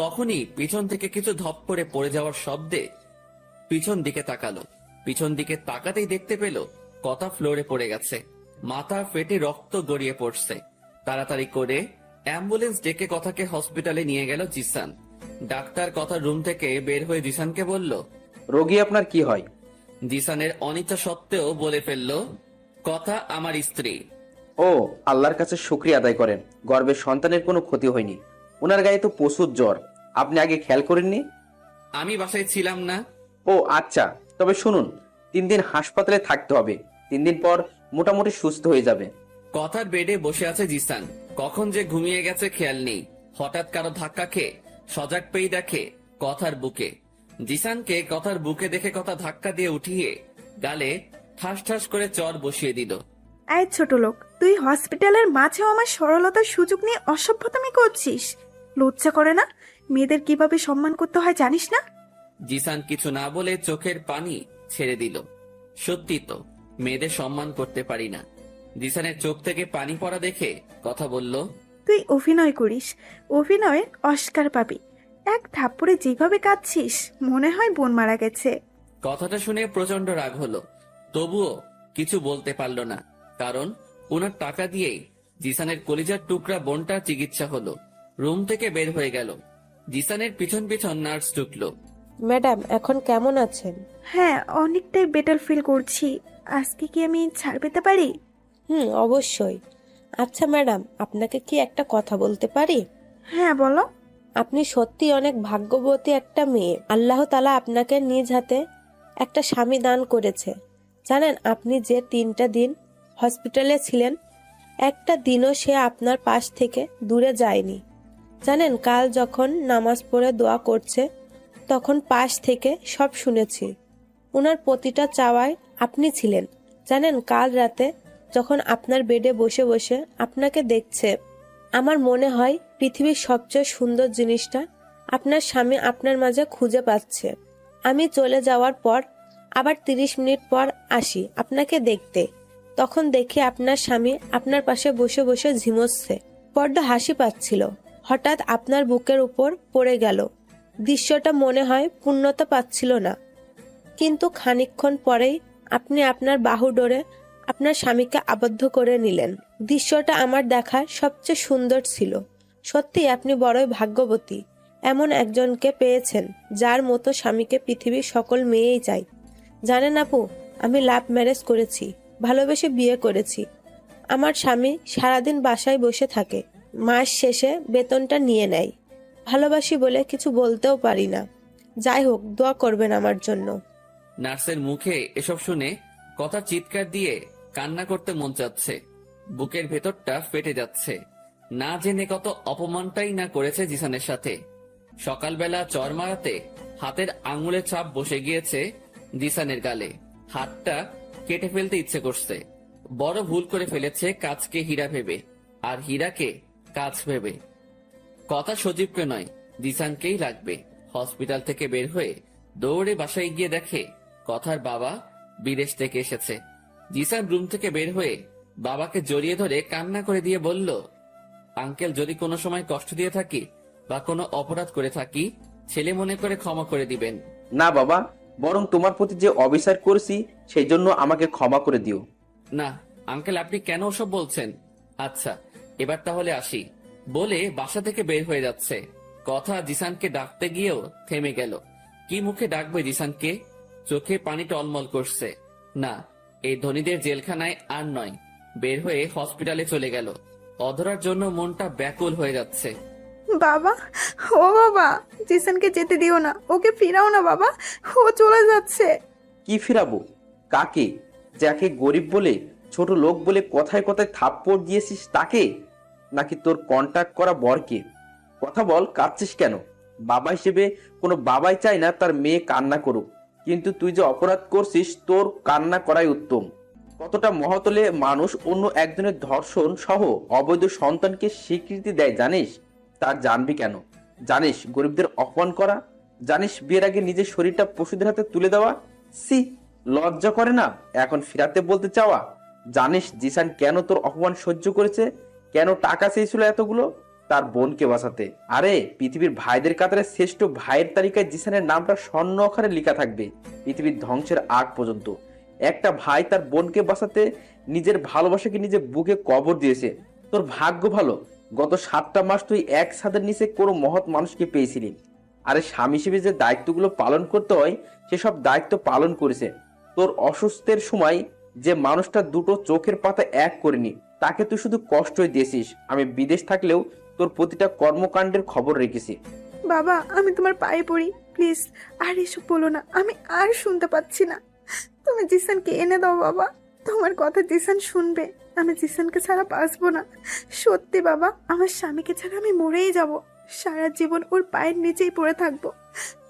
তখনই পিছন থেকে কিছু ধপ করে পড়ে যাওয়ার শব্দে পিছন দিকে তাকালো। পিছন দিকে তাকাতেই দেখতে পেল কথা ফ্লোরে পড়ে গেছে। মাথা ফেটে রক্ত গড়িয়ে পড়ছে। তাড়াতাড়ি করে অ্যাম্বুলেন্স ডেকে কথাকে হসপিটালে নিয়ে গেল জিসান। ডাক্তার কথার রুম থেকে বের হয়ে জিসানকে বলল, রোগী আপনার কি হয়? জিসানের অনিচ্ছা সত্ত্বেও বলে ফেলল, কথা আমার স্ত্রী। ও, আল্লাহর কাছে শুকরিয়া আদায় করেন, গর্ভের সন্তানের কোনো ক্ষতি হয়নি। ওনার গায়ে তো প্রচুর জ্বর, আপনি আগে খেয়াল করেননি? আমি বাসায় ছিলাম না। ও আচ্ছা, তবে শুনুন, 3 দিন হাসপাতালে থাকতে হবে। 3 দিন পর মোটামুটি সুস্থ হয়ে যাবে। কথার বেডে বসে আছে জিসান। কখন যে ঘুমিয়ে গেছে খেয়াল নেই। হঠাৎ কারো ধাক্কা খেয়ে সজাগ পেয়ে দেখে কথার বুকে। জিসানকে কথার বুকে দেখে কথা ধাক্কা দিয়ে উঠিয়ে গালে ঠাস ঠাস করে চর বসিয়ে দিল। এই ছোট লোক, তুই হসপিটালের মাঝেও আমার সরলতার সুযোগ নিয়ে অসভ্যতামি করছিস? লজ্জা করে না? মেয়েদের কিভাবে সম্মান করতে হয় জানিস না? জিসান কিছু না বলে চোখের পানি ছেড়ে দিল। সত্যি তো, মেয়েদের সম্মান করতে পারি না। জিসানের চোখ থেকে পানি পড়া দেখে কথা বলল, তুই অভিনয় করিস, অভিনয়ের অস্কার পাবি। এক থাপ্পড়ে যেভাবে কাঁদছিস মনে হয় বোন মারা গেছে। কথাটা শুনে প্রচন্ড রাগ হলো। তবুও কিছু বলতে পারল না, কারণ ওনার টাকা দিয়েই জিসানের কলিজার টুকরা বোনটার চিকিৎসা হলো। রুম থেকে বের হয়ে গেল। জিসানের পিছন পিছন নার্স ঢুকলো। ম্যাডাম এখন কেমন আছেন? হ্যাঁ, অনেকটাই বেটার ফিল করছি। আজকে কি আমি ছাড় পেতে পারি? অবশ্যই। আচ্ছা ম্যাডাম, আপনাকে কি একটা কথা বলতে পারি? হ্যাঁ বলো। আপনি সত্যি অনেক ভাগ্যবতী একটা মেয়ে। আল্লাহ তাআলা আপনাকে নিজ হাতে একটা স্বামী দান করেছে। জানেন আপনি যে 3টা দিন হসপিটালে ছিলেন, একটা দিনও সে আপনার পাশ থেকে দূরে যায়নি। জানেন কাল যখন নামাজ পড়ে দোয়া করছে তখন পাশ থেকে সব শুনেছি। ওনার প্রতিটা চাওয়ায় আপনি ছিলেন। জানেন কাল রাতে যখন আপনার বেডে বসে বসে আপনাকে দেখছে, আমার মনে হয় পৃথিবীর সবচেয়ে সুন্দর জিনিসটা আপনার স্বামী আপনার মাঝে খুঁজে পাচ্ছে। আমি চলে যাওয়ার পর আবার 30 মিনিট পর আসি আপনাকে দেখতে, তখন দেখি আপনার স্বামী আপনার পাশে বসে বসে ঝিমোচ্ছে, বড্ড হাসি পাচ্ছিল। হঠাৎ আপনার বুকের উপর পড়ে গেল। দৃশ্যটা মনে হয় পূর্ণতা পাচ্ছিল না, কিন্তু খানিকক্ষণ পরেই আপনি আপনার বাহু ডোরে আপনার স্বামীকে আবদ্ধ করে নিলেন। দৃশ্যটা আমার দেখা সবচেয়ে সুন্দর ছিল। সত্যি আপনি বড়ই ভাগ্যবতী, এমন একজনকে পেয়েছেন যার মতো স্বামীকে পৃথিবীর সকল মেয়েই চায়। জানেন আপু, আমি লাভ ম্যারেজ করেছি, ভালোবেসে বিয়ে করেছি। আমার স্বামী সারাদিন বাসায় বসে থাকে, মাস শেষে বেতনটা নিয়ে নেয়। ভালোবাসি বলে কিছু বলতেও পারি না। যাই হোক, দোয়া করবেন আমার জন্য। নার্সের মুখে এসব শুনে কথা চিৎকার দিয়ে কান্না করতে মন চাচ্ছে, বুকের ভেতরটা ফেটে যাচ্ছে। না জেনে কত অপমানটাই না করেছে জিসানের সাথে। সকালবেলা চর মারাতে হাতের আঙুলের ছাপ বসে গিয়েছে জিসানের গালে। হাতটা কেটে ফেলতে ইচ্ছে করছে। বড় ভুল করে ফেলেছে কাজকে হীরা ভেবে, আর হীরাকে কাজ ভেবে। কথা সজীবকে নয়, জিসানকেই লাগবে। হসপিটাল থেকে বের হয়ে দৌড়ে বাসায় গিয়ে দেখে কথার বাবা বিদেশ থেকে এসেছে। জিসান রুম থেকে বের হয়ে বাবাকে জড়িয়ে ধরে কান্না করে দিয়ে বলল, আঙ্কেল, যদি কোনো সময় কষ্ট দিয়ে থাকি বা কোনো অপরাধ করে থাকি, ছেলে মনে করে ক্ষমা করে দিবেন। না বাবা, বরং তোমার প্রতি যে অবিচার করেছি সেই জন্য আমাকে ক্ষমা করে দিও। না আঙ্কেল, আপনি কেন ওসব বলছেন? আচ্ছা, এবার তাহলে আসি বলে বাসা থেকে বের হয়ে যাচ্ছে। কথা জিসানকে ডাকতে গিয়েও থেমে গেল। কি মুখে ডাকবে জিসানকে? চোখে পানি টলমল করছে। না, এই ধনীদের জেলখানায় আর নয়। বের হয়ে হসপিটালে চলে গেল। অধরার জন্য মনটা ব্যাকুল হয়ে যাচ্ছে। বাবা, ও বাবা, জিসানকে যেতে দিও না, ওকে ফিরাও না বাবা, ও চলে যাচ্ছে। কি ফিরাবো? কাকে? যাকে গরিব বলে, ছোট লোক বলে কথায় কথায় থাপ্পড় দিয়েছিস তাকে, নাকি তোর কন্ট্যাক্ট করা বরকে? কথা বল, কাঁদছিস কেন? বাবা হিসেবে কোনো বাবাই চায় না তার মেয়ে কান্না করুক, কিন্তু তুই যে অপরাধ করছিস তোর কান্না করাই উত্তম। কতটা মহতলে মানুষ অন্য একজনের ধর্ষণ সহ অবৈধ সন্তানকে স্বীকৃতি দেয় জানিস? তার জানবি কেন? জানিস গরিবদের অপমান করা? জানিস বিয়ের আগে নিজের শরীরটা পশুদের হাতে তুলে দেওয়া? সি, লজ্জা করে না এখন ফিরাতে বলতে চাওয়া? জানিস জিসান কেন তোর অপমান সহ্য করেছে? কেন টাকা চেয়েছিল এতগুলো? তার বোনকে বাঁচাতে। আরে পৃথিবীর ভাইদের কাতারে শ্রেষ্ঠ ভাইয়ের তালিকায় জিসানের নামটা স্বর্ণ অক্ষরে লেখা থাকবে পৃথিবীর ধ্বংসের আগ পর্যন্ত। একটা ভাই তার বোনকে বাঁচাতে নিজের ভালোবাসাকে নিজে বুকে কবর দিয়েছে। তোর ভাগ্য ভালো, গত 7টা মাস তুই এক ছাদের নিচে কোনো মহৎ মানুষকে পেয়েছিলি। আরে স্বামী হিসেবে যে দায়িত্বগুলো পালন করতে হয় সেসব দায়িত্ব পালন করেছে। তোর অসুস্থের সময় যে মানুষটা দুটো চোখের পাতা এক করেনি তাকে তুই শুধু কষ্টই দিয়েছিস। আমি বিদেশ থাকলেও তোর প্রতিটা কর্মকাণ্ডের খবর রেখেছি। বাবা, আমি তোমার পায়ে পড়ি, প্লিজ আর এসব বলো না, আমি আর শুনতে পাচ্ছি না। তুমি জিসানকে এনে দাও বাবা, তোমার কথা জিসান শুনবে। আমি জিসানকে ছাড়া বাঁচবো না। সত্যি বাবা, আমার স্বামীকে ছাড়া আমি মরেই যাব। সারা জীবন ওর পায়ের নিচেই পড়ে থাকবো।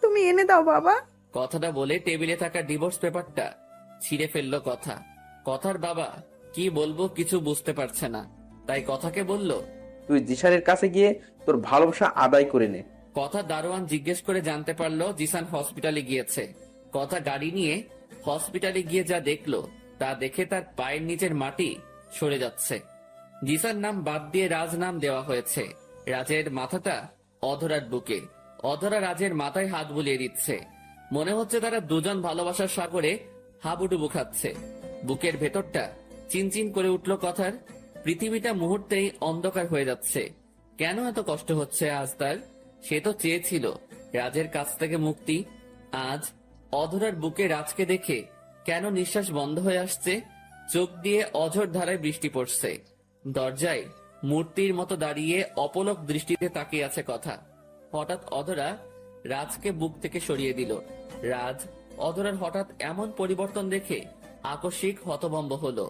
তুমি এনে দাও বাবা। কথাটা বলে টেবিলে থাকা ডিভোর্স পেপারটা ছিঁড়ে ফেললো কথা। কথার বাবা কি বলবো কিছু বুঝতে পারছে না, তাই কথাকে বলল, তুই জিসানের কাছে গিয়ে তোর ভালোবাসা আদায় করে নে। কথা দারোয়ান জিজ্ঞেস করে জানতে পারলো জিসান হসপিটালে গিয়েছে। কথা গাড়ি নিয়ে হসপিটালে গিয়ে যা দেখলো তা দেখে তার পায়ের নিচের মাটি সরে যাচ্ছে। জিসান নাম বাদ দিয়ে রাজ নাম দেওয়া হয়েছে। রাজের মাথাটা অধরার বুকে, অধরা রাজের মাথায় হাত বুলিয়ে দিচ্ছে। মনে হচ্ছে তারা দুজন ভালোবাসার সাগরে হাবুডুবু খাচ্ছে। বুকের ভেতরটা চিনচিন করে উঠলো কথার। পৃথিবীটা মুহূর্তেই অন্ধকার হয়ে যাচ্ছে। কেন এত কষ্ট হচ্ছে আজ তার? সে তো চেয়েছিল রাজের কাছ থেকে মুক্তি। আজ অধরার বুকে রাজকে দেখে কেন নিঃশ্বাস বন্ধ হয়ে আসছে? চোখ দিয়ে অঝোর ধারায় বৃষ্টি পড়ছে। দরজায় মূর্তির মতো দাঁড়িয়ে অপলক দৃষ্টিতে তাকিয়ে আছে কথা। হঠাৎ অধরা রাজকে বুক থেকে সরিয়ে দিল। রাজ অধরার হঠাৎ এমন পরিবর্তন দেখে আকস্মিক হতভম্ব হলো।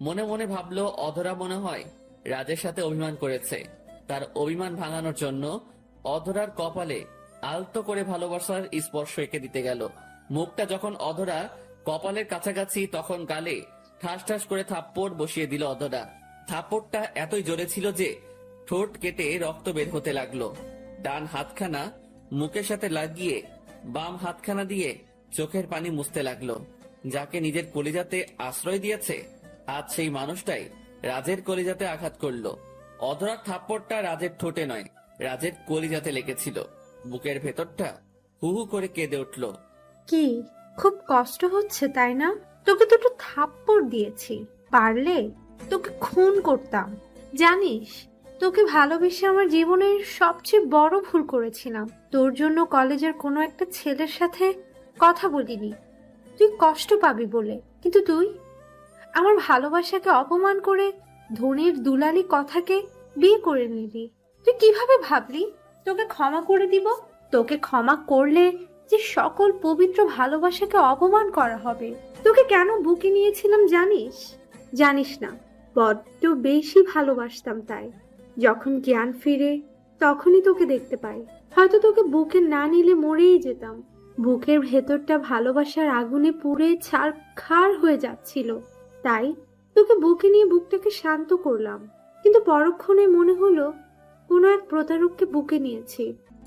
মনে মনে ভাবলো অধরা মনে হয় রাজের সাথে অভিমান করেছে। তার অভিমান ভাঙানোর জন্য অধরার কপালে আলতো করে ভালোবাসার স্পর্শ এঁকে দিতে গেল। মুখটা যখন অধরা কপালের কাছাকাছি, তখন গালে ঠাস ঠাস করে থাপ্পড় বসিয়ে দিল অধরা। থাপ্পড়টা এতই জোরে ছিল যে ঠোঁট কেটে রক্ত বের হতে লাগলো। ডান হাতখানা মুখের সাথে লাগিয়ে বাম হাতখানা দিয়ে চোখের পানি মুছতে লাগলো। যাকে নিজের কলিজাতে আশ্রয় দিয়েছে, আজ সেই মানুষটাই রাজের কলিজাতে আঘাত করলো। অধরার থাপ্পড়টা রাজের ঠোঁটে নয়, রাজের কলিজাতে লেগেছিল। বুকের ভেতরটা হু হু করে কেঁদে উঠল। কি খুব কষ্ট হচ্ছে তাই না? তোকে দুটো থাপ্পড় দিয়েছি, পারলে তোকে খুন করতাম। জানিস, তোকে ভালোবেসে আমার জীবনের সবচেয়ে বড় ভুল করেছিলাম। তোর জন্য কলেজের কোনো একটা ছেলের সাথে কথা বলিনি, তুই কষ্ট পাবি বলে। কিন্তু তুই আমার ভালোবাসাকে অপমান করে ধনের দুলালি কথাকে বিয়ে করে নিলি। তুই কিভাবে ভাবলি তোকে ক্ষমা করে দিব? তোকে ক্ষমা করলে যে সকল পবিত্র ভালোবাসাকে অপমান করা হবে। তোকে কেন বুকে নিয়েছিলাম জানিস? জানিস না, বড্ড বেশি ভালোবাসতাম। তাই যখন জ্ঞান ফিরে তখনই তোকে দেখতে পাই। হয়তো তোকে বুকে না নিলে মরেই যেতাম। বুকের ভেতরটা ভালোবাসার আগুনে পুড়ে ছারখার হয়ে যাচ্ছিল। তাই তোকে বুকে নিয়ে বুকটাকে শান্ত করলাম। কিন্তু পরক্ষণে মনে হলো কোনো এক প্রতারককে বুকে নিয়েছি।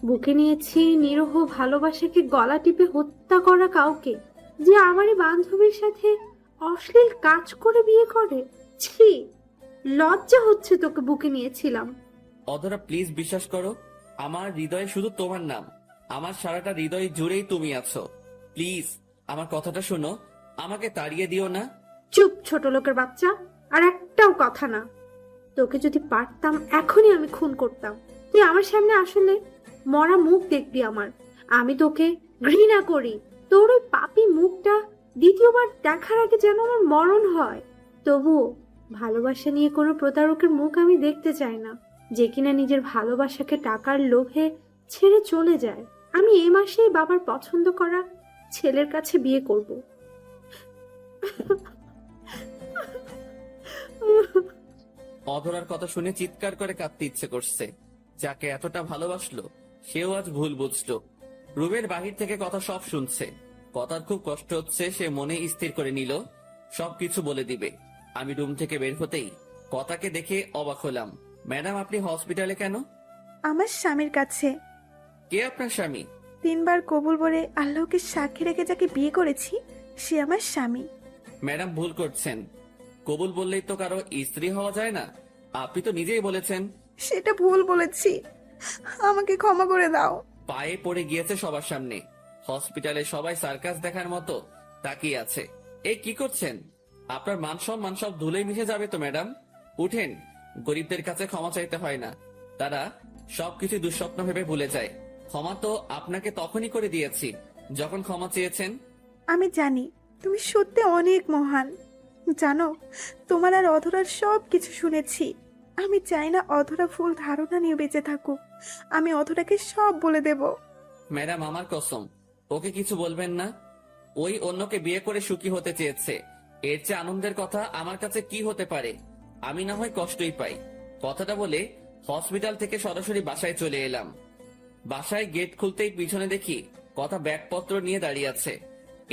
বুকে নিয়েছি নিরহ ভালোবাসাকে গলা টিপে হত্যা করা কাউকে, যে আমারই বান্ধবীর সাথে অশ্লীল কাজ করে বিয়ে করে। ছি, লজ্জা হচ্ছে তোকে বুকে নিয়েছিলাম। অধরা প্লিজ বিশ্বাস করো, আমার হৃদয়ে শুধু তোমার নাম। আমার সারাটা হৃদয় জুড়েই তুমি আছো। প্লিজ আমার কথাটা শোনো, আমাকে তাড়িয়ে দিও না। চুপ ছোট লোকের বাচ্চা, আর একটাও কথা না। তোকে যদি পারতাম এখনই আমি খুন করতাম। তুই আমার সামনে আসলে মরা মুখ দেখবি আমার। আমি তোকে ঘৃণা করি। তোর ওই পাপী মুখটা দ্বিতীয়বার দেখার আগে যেন আমার মরণ হয়। তবুও ভালোবাসা নিয়ে কোনো প্রতারকের মুখ আমি দেখতে চাই না, যে কিনা নিজের ভালোবাসাকে টাকার লোভে ছেড়ে চলে যায়। আমি এই মাসেই বাবার পছন্দ করা ছেলের কাছে বিয়ে করব। অধরার কথা শুনে চিৎকার করে কাঁদতে ইচ্ছে করছে। যাকে এতটা ভালোবাসলো সেও আজ ভুল বুঝলো। রুমের বাহির থেকে কথা সব শুনছে। কথার খুব কষ্ট হচ্ছে, সে মনে স্থির করে নিল সবকিছু বলে দিবে। আমি রুম থেকে বের হতেই কথাকে দেখে অবাক হলাম। ম্যাডাম, আপনি হসপিটালে কেন? আমার স্বামীর কাছে। কে আপনার স্বামী? 3 বার কবুল বলে আল্লাহকে সাক্ষী রেখে যাকে বিয়ে করেছি সে আমার স্বামী। ম্যাডাম, ভুল করছেন। কবুল বললেই তো কারো স্ত্রী হওয়া যায় না। আপনি তো নিজেই বলেছেন। সেটা ভুল বলেছি, আমাকে ক্ষমা করে দাও। পায়ে পড়ে গিয়েছে সবার সামনে। হসপিটালে সবাই সার্কাস দেখার মতো তাকিয়ে আছে। এই কি করছেন? আপনার মান সম্মান সব ধুলোয় মিশে যাবে তো ম্যাডাম। উঠেন। গরিবদের কাছে ক্ষমা চাইতে হয় না, তারা সবকিছু দুঃস্বপ্ন ভেবে ভুলে যায়। ক্ষমা তো আপনাকে তখনই করে দিয়েছি যখন ক্ষমা চেয়েছেন। আমি জানি তুমি সত্যি অনেক মহান। জানো, তোমার আর অধরার সব কিছু শুনেছি। আমি চাই না অধরা ভুল ধারণা নিয়ে বেঁচে থাকুক। আমি অধরাকে সব বলে দেব। ম্যাডাম, আমার কসম, ওকে কিছু বলবেন না। ওই অন্যকে বিয়ে করে সুখী হতে চেয়েছে। এর চেয়ে আনন্দের কথা আমার কাছে কি হতে পারে? আমি না হয় কষ্টই পাই। কথাটা বলে হসপিটাল থেকে সরাসরি বাসায় চলে এলাম। বাসায় গেট খুলতেই পিছনে দেখি কথা ব্যাগপত্র নিয়ে দাঁড়িয়ে আছে।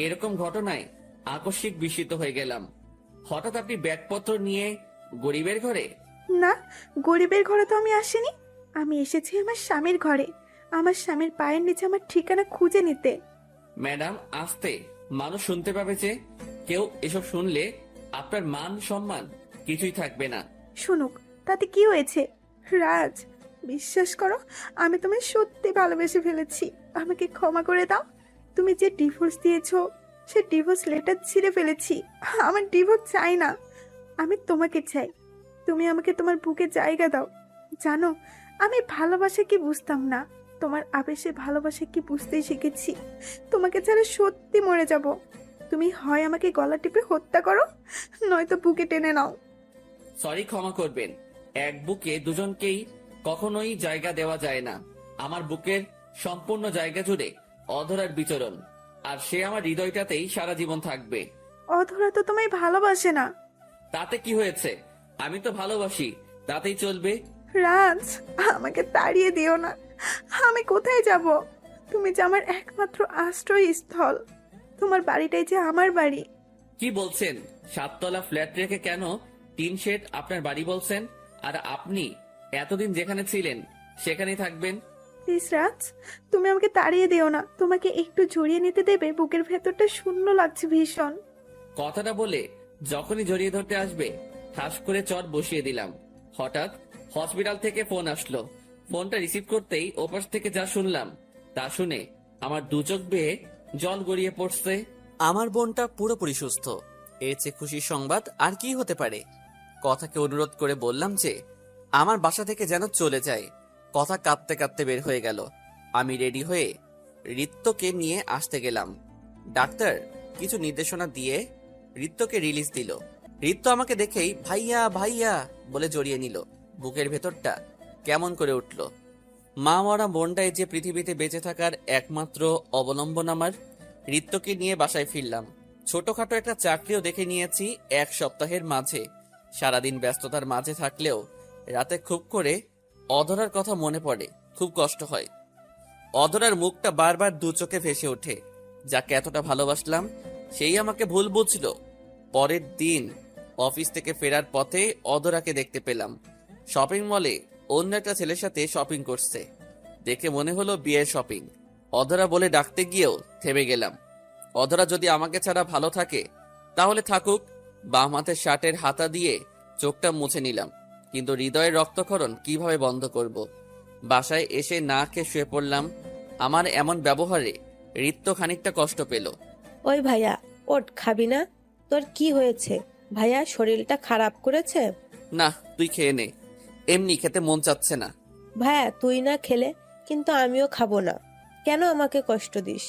এরকম ঘটনায় আকস্মিক বিস্মিত হয়ে গেলাম। হঠাৎ আপনি ব্যাগপত্র নিয়ে গরিবের ঘরে? না, গরিবের ঘরে তো আমি আসিনি। আমি এসেছি আমার স্বামীর ঘরে, আমার স্বামীর পায়ের নিচে আমার ঠিকানা খুঁজে নিতে। ম্যাডাম, আসতে, মানুষ শুনতে পাবে যে। কেউ এসব শুনলে আপনার মান সম্মান কিছুই থাকবে না। শুনুক, তাতে কি হয়েছে? রাজ, বিশ্বাস করো, আমি তোমায় সত্যি ভালোবেসে ফেলেছি। আমাকে ক্ষমা করে দাও। তুমি যে ডিভোর্স দিয়েছো সে ডিভোর্স লেটার ছিঁড়ে ফেলেছি। আমার ডিভোর্স চাই না, আমি তোমাকে চাই। তুমি আমাকে তোমার বুকে জায়গা দাও। জানো, আমি ভালোবাসা কি বুঝতাম না, তোমার আবেশে ভালোবাসা কি বুঝতেই শিখেছি। তোমাকে ছাড়া সত্যি মরে যাব। তুমি হয় আমাকে গলা টিপে হত্যা করো, নয়তো বুকে টেনে নাও। সরি, ক্ষমা করবেন। এক বুকে দুজনকেই কখনোই জায়গা দেওয়া যায় না। আমার বুকের সম্পূর্ণ জায়গা জুড়ে অধরার বিচরণ, আর সে আমার হৃদয়টাতেই সারা জীবন থাকবে। অধরা তো তোমায় ভালোবাসে না। তাতে কি হয়েছে? আমি তো ভালোবাসি, তাতেই চলবে। রাজ, আমাকে তাড়িয়ে দিও না। আমি কোথায় যাব? তুমি যে আমার একমাত্র আশ্রয়স্থল। তোমার বাড়িটাই যে আমার বাড়ি। কি বলছেন? 7 তলা ফ্ল্যাট রেখে কেন টিন শেড আপনার বাড়ি বলছেন? আর আপনি এতদিন যেখানে ছিলেন সেখানেই থাকবেন। প্লিজ রাজ, তুমি আমাকে তাড়িয়ে দিও না। তোমাকে একটু জড়িয়ে নিতে দেবে? বুকের ভেতরটা শূন্য লাগছে ভীষণ। কথাটা বলে যখনই জড়িয়ে ধরতে আসবে ঠাস করে চট বসিয়ে দিলাম। হঠাৎ হসপিটাল থেকে ফোন আসলো। ফোনটা রিসিভ করতেই ওপাশ থেকে যা শুনলাম তা শুনে আমার দু চোখ বেয়ে জল গড়িয়ে পড়ছে। আমার বোনটা পুরোপুরি সুস্থ। এর চেয়ে খুশির সংবাদ আর কি হতে পারে? কথাকে অনুরোধ করে বললাম যে আমার বাসা থেকে যেন চলে যায়। কথা কাঁদতে কাঁদতে বের হয়ে গেল। আমি রেডি হয়ে রিত্তকে নিয়ে আসতে গেলাম। ডাক্তার কিছু নির্দেশনা দিয়ে রিত্তকে রিলিজ দিল। রিত্ত আমাকে দেখেই ভাইয়া ভাইয়া বলে জড়িয়ে নিল। বুকের ভেতরটা কেমন করে উঠল। মা মরা বোনটাই যে পৃথিবীতে বেঁচে থাকার একমাত্র অবলম্বন আমার। রিত্তকে নিয়ে বাসায় ফিরলাম। ছোটখাটো একটা চাকরিও দেখে নিয়েছি 1 সপ্তাহের মাঝে। সারাদিন ব্যস্ততার মাঝে থাকলেও রাতে খুব করে অধরার কথা মনে পড়ে, খুব কষ্ট হয়। অধরার মুখটা বারবার দু চোখে ভেসে ওঠে। যাকে এতটা ভালোবাসলাম সেই আমাকে ভুল বুঝলো। পরের দিন অফিস থেকে ফেরার পথে অধরাকে দেখতে পেলাম। শপিং মলে অন্য একটা ছেলের সাথে শপিং করছে। দেখে মনে হলো বিয়ের শপিং। অধরা বলে ডাকতে গিয়েও থেমে গেলাম। অধরা যদি আমাকে ছাড়া ভালো থাকে তাহলে থাকুক। বাম হাতের শার্টের হাতা দিয়ে চোখটা মুছে নিলাম, কিন্তু হৃদয়ের রক্তক্ষরণ কিভাবে বন্ধ করব? বাসায় এসে না খেয়ে শুয়ে পড়লাম। আমার এমন ব্যবহারে রিত্ত খানিকটা কষ্ট পেল। ওই ভাইয়া, ওঠ, খাবি না? তোর কি হয়েছে? ভাইয়া শরীরটা খারাপ করেছে? না, তুই খেয়ে নে, এমনি খেতে মন চাচ্ছে না। ভাইয়া তুই না খেলে কিন্তু আমিও খাবো না। কেন আমাকে কষ্ট দিস?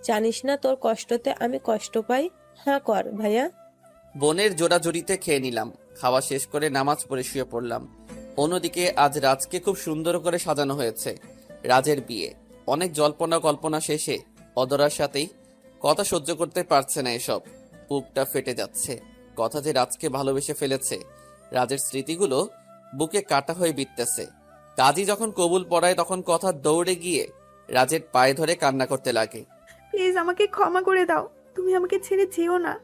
জানিস না তোর কষ্টতে আমি কষ্ট পাই? হ্যাঁ কর ভাইয়া। বোনের জোড়াজুড়িতে খেয়ে নিলাম। খাওয়া শেষ করে নামাজ পড়ে শুয়ে পড়লাম। অন্যদিকে আজ রাজকে খুব সুন্দর করে সাজানো হয়েছে। রাজের বিয়ে। অনেক জল্পনা কল্পনা শেষে অদরার সাথেই। কথা সহ্য করতে পারছে না এসব। বুকটা ফেটে যাচ্ছে। কথা যে রাজকে ভালোবেসে ফেলেছে। রাজের স্মৃতিগুলো বুকে কাটা হয়ে বিততেছে। কাজী যখন কবুল পড়ায় তখন কথা দৌড়ে গিয়ে রাজের পায়ে ধরে কান্না করতে লাগে। প্লিজ আমাকে ক্ষমা করে দাও। তুমি আমাকে ছেড়ে যেও না।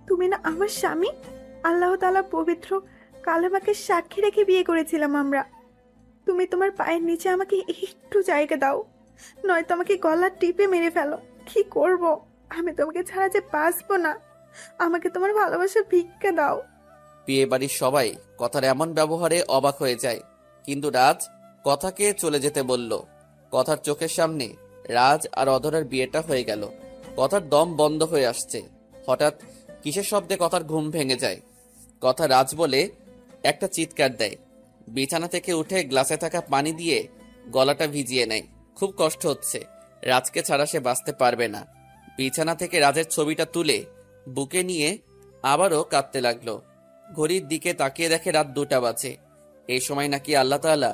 তুমি না আমার স্বামী। আল্লাহ তাআলা পবিত্র কালেমাকে সাক্ষী রেখে বিয়ে করেছিলাম আমরা। তুমি তোমার পায়ের নিচে আমাকে একটু জায়গা দাও, নয়তো আমাকে গলা টিপে মেরে ফেলো। কি করব? আমি তোমাকে ছাড়া যে বাঁচবো না। আমাকে তোমার ভালোবাসা ভিক্ষা দাও। বিয়ে বাড়ির সবাই কথার এমন ব্যবহারে অবাক হয়ে যায়, কিন্তু রাজ কথাকে চলে যেতে বলল। কথার চোখের সামনে রাজ আর অধরার বিয়েটা হয়ে গেল। কথার দম বন্ধ হয়ে আসছে। হঠাৎ কিসের শব্দে কথার ঘুম ভেঙে যায়। কথা রাজ বলে একটা চিৎকার দেয়। বিছানা থেকে উঠে গ্লাসে থাকা পানি দিয়ে গলাটা ভিজিয়ে নেয়। খুব কষ্ট হচ্ছে। রাজকে ছাড়া সে বাঁচতে পারবে না। বিছানা থেকে রাজের ছবিটা তুলে বুকে নিয়ে আবারও কাঁদতে লাগলো। ঘড়ির দিকে তাকিয়ে দেখে রাত 2টা বাজে। এই সময় নাকি আল্লাহ তাআলা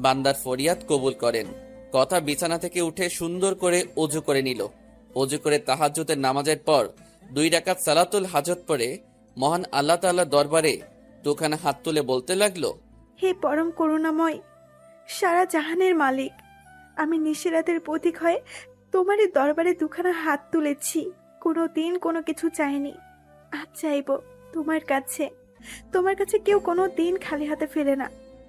বান্দার ফরিয়াদ কবুল করেন। কথা বিছানা থেকে উঠে সুন্দর করে ওযু করে নিল। ওযু করে তাহাজ্জুদের নামাজের পর 2 রাকাত সালাতুল হাজত পড়ে মহান আল্লাহ তাআলার দরবারে দুখানা হাত তুলে বলতে লাগলো, হে পরম করুণাময়, সারা জাহানের মালিক, আমি নিশিরাতের প্রতীক হয়ে তোমারই দরবারে দুখানা হাত তুলেছি। কোনো দিন কোনো কিছু চাইনি, আজ চাইব তোমার কাছে। তোমার কাছে কেউ কোনো দিন খালি হাতে ফেরে না।